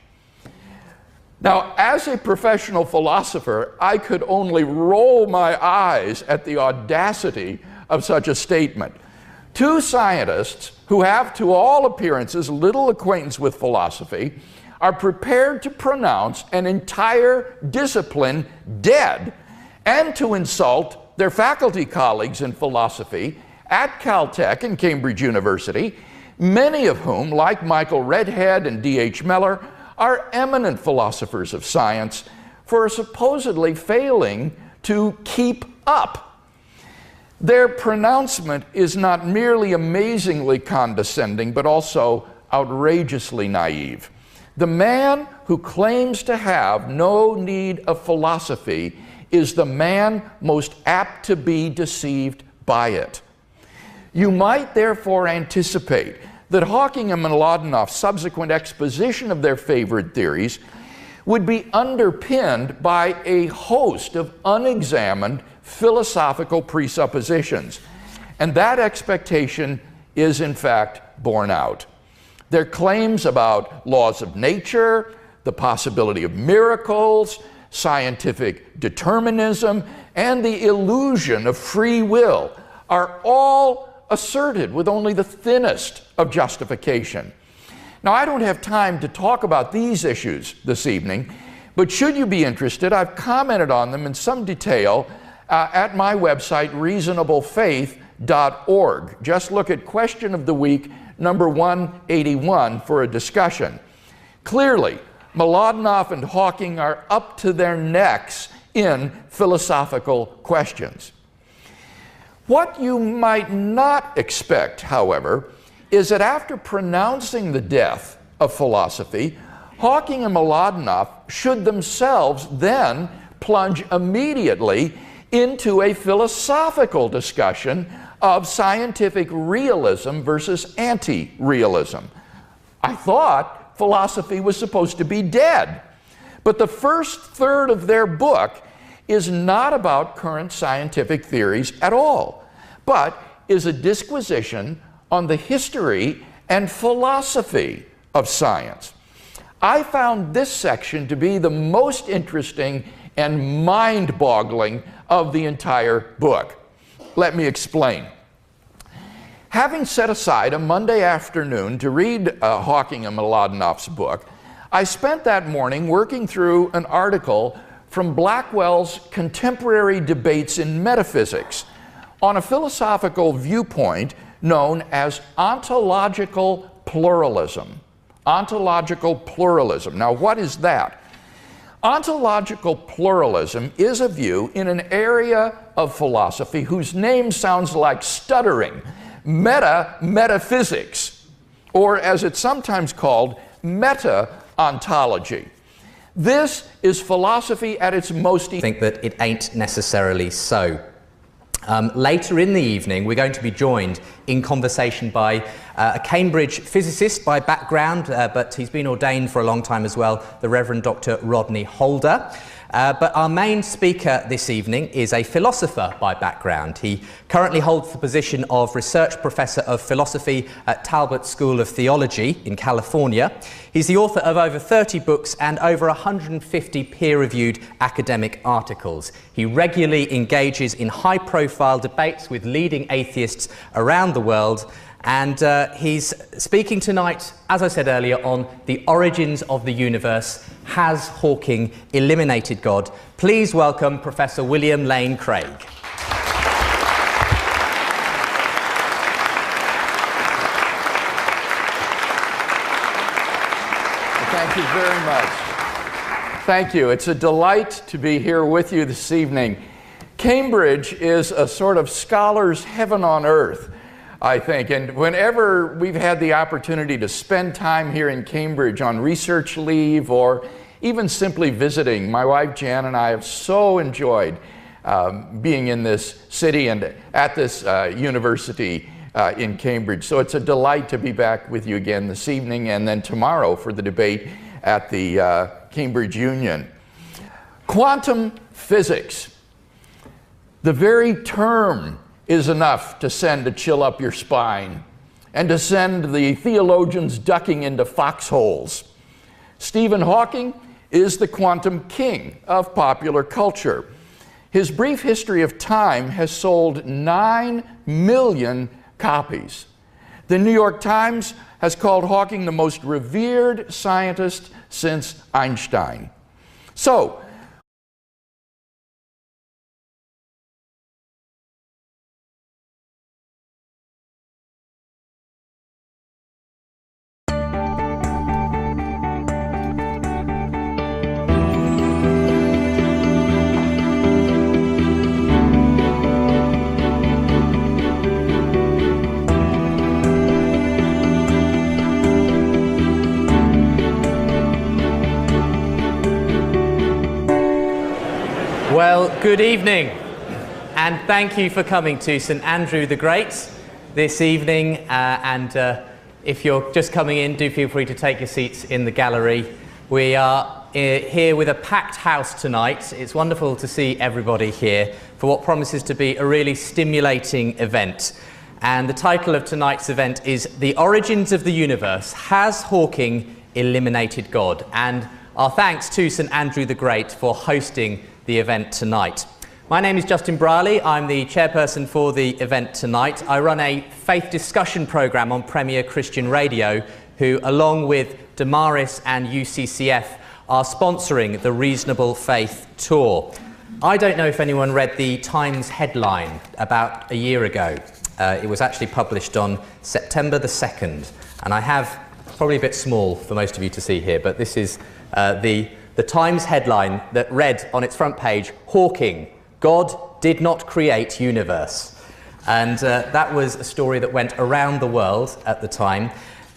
Now, as a professional philosopher, I could only roll my eyes at the audacity of such a statement. Two scientists who have, to all appearances, little acquaintance with philosophy are prepared to pronounce an entire discipline dead and to insult their faculty colleagues in philosophy at Caltech and Cambridge University, many of whom, like Michael Redhead and D.H. Mellor, are eminent philosophers of science for supposedly failing to keep up. Their pronouncement is not merely amazingly condescending, but also outrageously naive. The man who claims to have no need of philosophy is the man most apt to be deceived by it. You might therefore anticipate that Hawking and Mladenow's subsequent exposition of their favorite theories would be underpinned by a host of unexamined philosophical presuppositions. And that expectation is in fact borne out. Their claims about laws of nature, the possibility of miracles, scientific determinism, and the illusion of free will are all asserted with only the thinnest of justification. Now, I don't have time to talk about these issues this evening, but should you be interested, I've commented on them in some detail at my website, reasonablefaith.org. Just look at Question of the Week, number 181, for a discussion. Clearly, Mladenov and Hawking are up to their necks in philosophical questions. What you might not expect, however, is that after pronouncing the death of philosophy, Hawking and Mladenov should themselves then plunge immediately into a philosophical discussion of scientific realism versus anti-realism. I thought philosophy was supposed to be dead, but the first third of their book is not about current scientific theories at all, but is a disquisition on the history and philosophy of science. I found this section to be the most interesting and mind-boggling of the entire book. Let me explain. Having set aside a Monday afternoon to read Hawking and Mladenov's book, I spent that morning working through an article from Blackwell's Contemporary Debates in Metaphysics on a philosophical viewpoint known as ontological pluralism. Ontological pluralism. Now, what is that? Ontological pluralism is a view in an area of philosophy whose name sounds like stuttering, metaphysics, or as it's sometimes called, meta-ontology. This is philosophy at its most... I think that it ain't necessarily so. Later in the evening, we're going to be joined in conversation by a Cambridge physicist by background, but he's been ordained for a long time as well, the Reverend Dr. Rodney Holder. But our main speaker this evening is a philosopher by background. He currently holds the position of Research Professor of Philosophy at Talbot School of Theology in California. He's the author of over 30 books and over 150 peer-reviewed academic articles. He regularly engages in high-profile debates with leading atheists around the world, and he's speaking tonight, as I said earlier, on the origins of the universe. Has Hawking eliminated God? Please welcome Professor William Lane Craig. Thank you very much. Thank you. It's a delight to be here with you this evening. Cambridge is a sort of scholar's heaven on earth, I think, and whenever we've had the opportunity to spend time here in Cambridge on research leave or even simply visiting, my wife Jan and I have so enjoyed being in this city and at this university in Cambridge. So it's a delight to be back with you again this evening and then tomorrow for the debate at the Cambridge Union. Quantum physics. The very term is enough to send a chill up your spine and to send the theologians ducking into foxholes. Stephen Hawking is the quantum king of popular culture. His brief history of time has sold 9 million copies. The New York Times has called Hawking the most revered scientist since Einstein. So, well, good evening, and thank you for coming to St Andrew the Great this evening. If you're just coming in, do feel free to take your seats in the gallery. We are here with a packed house tonight. It's wonderful to see everybody here for what promises to be a really stimulating event. And the title of tonight's event is The Origins of the Universe. Has Hawking Eliminated God? And our thanks to St Andrew the Great for hosting the event tonight. My name is Justin Brierley. I'm the chairperson for the event tonight. I run a faith discussion programme on Premier Christian Radio, who, along with Damaris and UCCF, are sponsoring the Reasonable Faith Tour. I don't know if anyone read the Times headline about a year ago. It was actually published on September the 2nd, and I have, probably a bit small for most of you to see here, but this is the Times headline that read on its front page, Hawking, God did not create universe. And that was a story that went around the world at the time.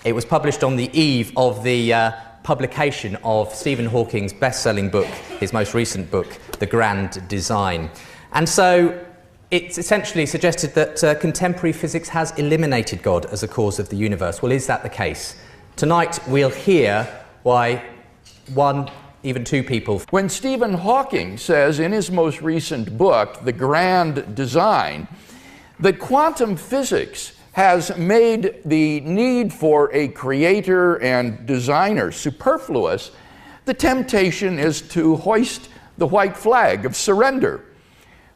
It was published on the eve of the publication of Stephen Hawking's best-selling book, his most recent book, The Grand Design. And so it's essentially suggested that contemporary physics has eliminated God as a cause of the universe. Well, is that the case? Tonight we'll hear why one, even two people. When Stephen Hawking says in his most recent book, The Grand Design, that quantum physics has made the need for a creator and designer superfluous, the temptation is to hoist the white flag of surrender.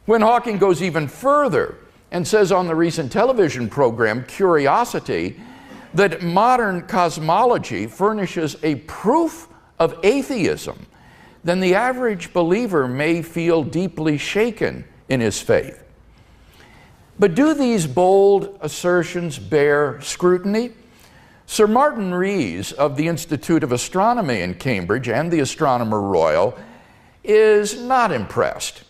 When Hawking goes even further and says on the recent television program, Curiosity, that modern cosmology furnishes a proof of atheism, then the average believer may feel deeply shaken in his faith. But do these bold assertions bear scrutiny? Sir Martin Rees of the Institute of Astronomy in Cambridge and the Astronomer Royal is not impressed.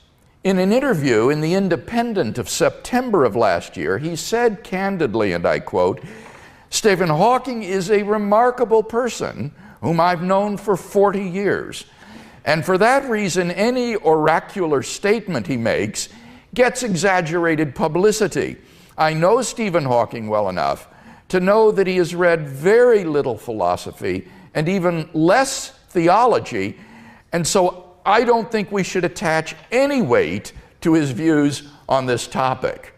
In an interview in The Independent of September of last year, he said candidly, and I quote, "Stephen Hawking is a remarkable person whom I've known for 40 years. And for that reason, any oracular statement he makes gets exaggerated publicity. I know Stephen Hawking well enough to know that he has read very little philosophy and even less theology, and so I don't think we should attach any weight to his views on this topic."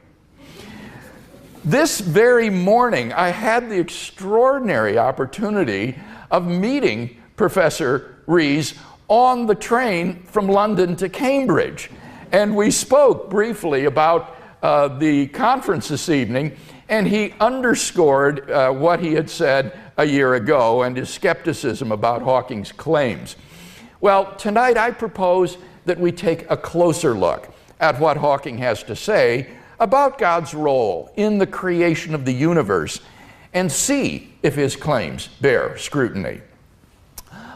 This very morning, I had the extraordinary opportunity of meeting Professor Rees on the train from London to Cambridge. And we spoke briefly about the conference this evening, and he underscored what he had said a year ago and his skepticism about Hawking's claims. Well, tonight I propose that we take a closer look at what Hawking has to say about God's role in the creation of the universe and see if his claims bear scrutiny.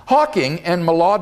Hawking and Maud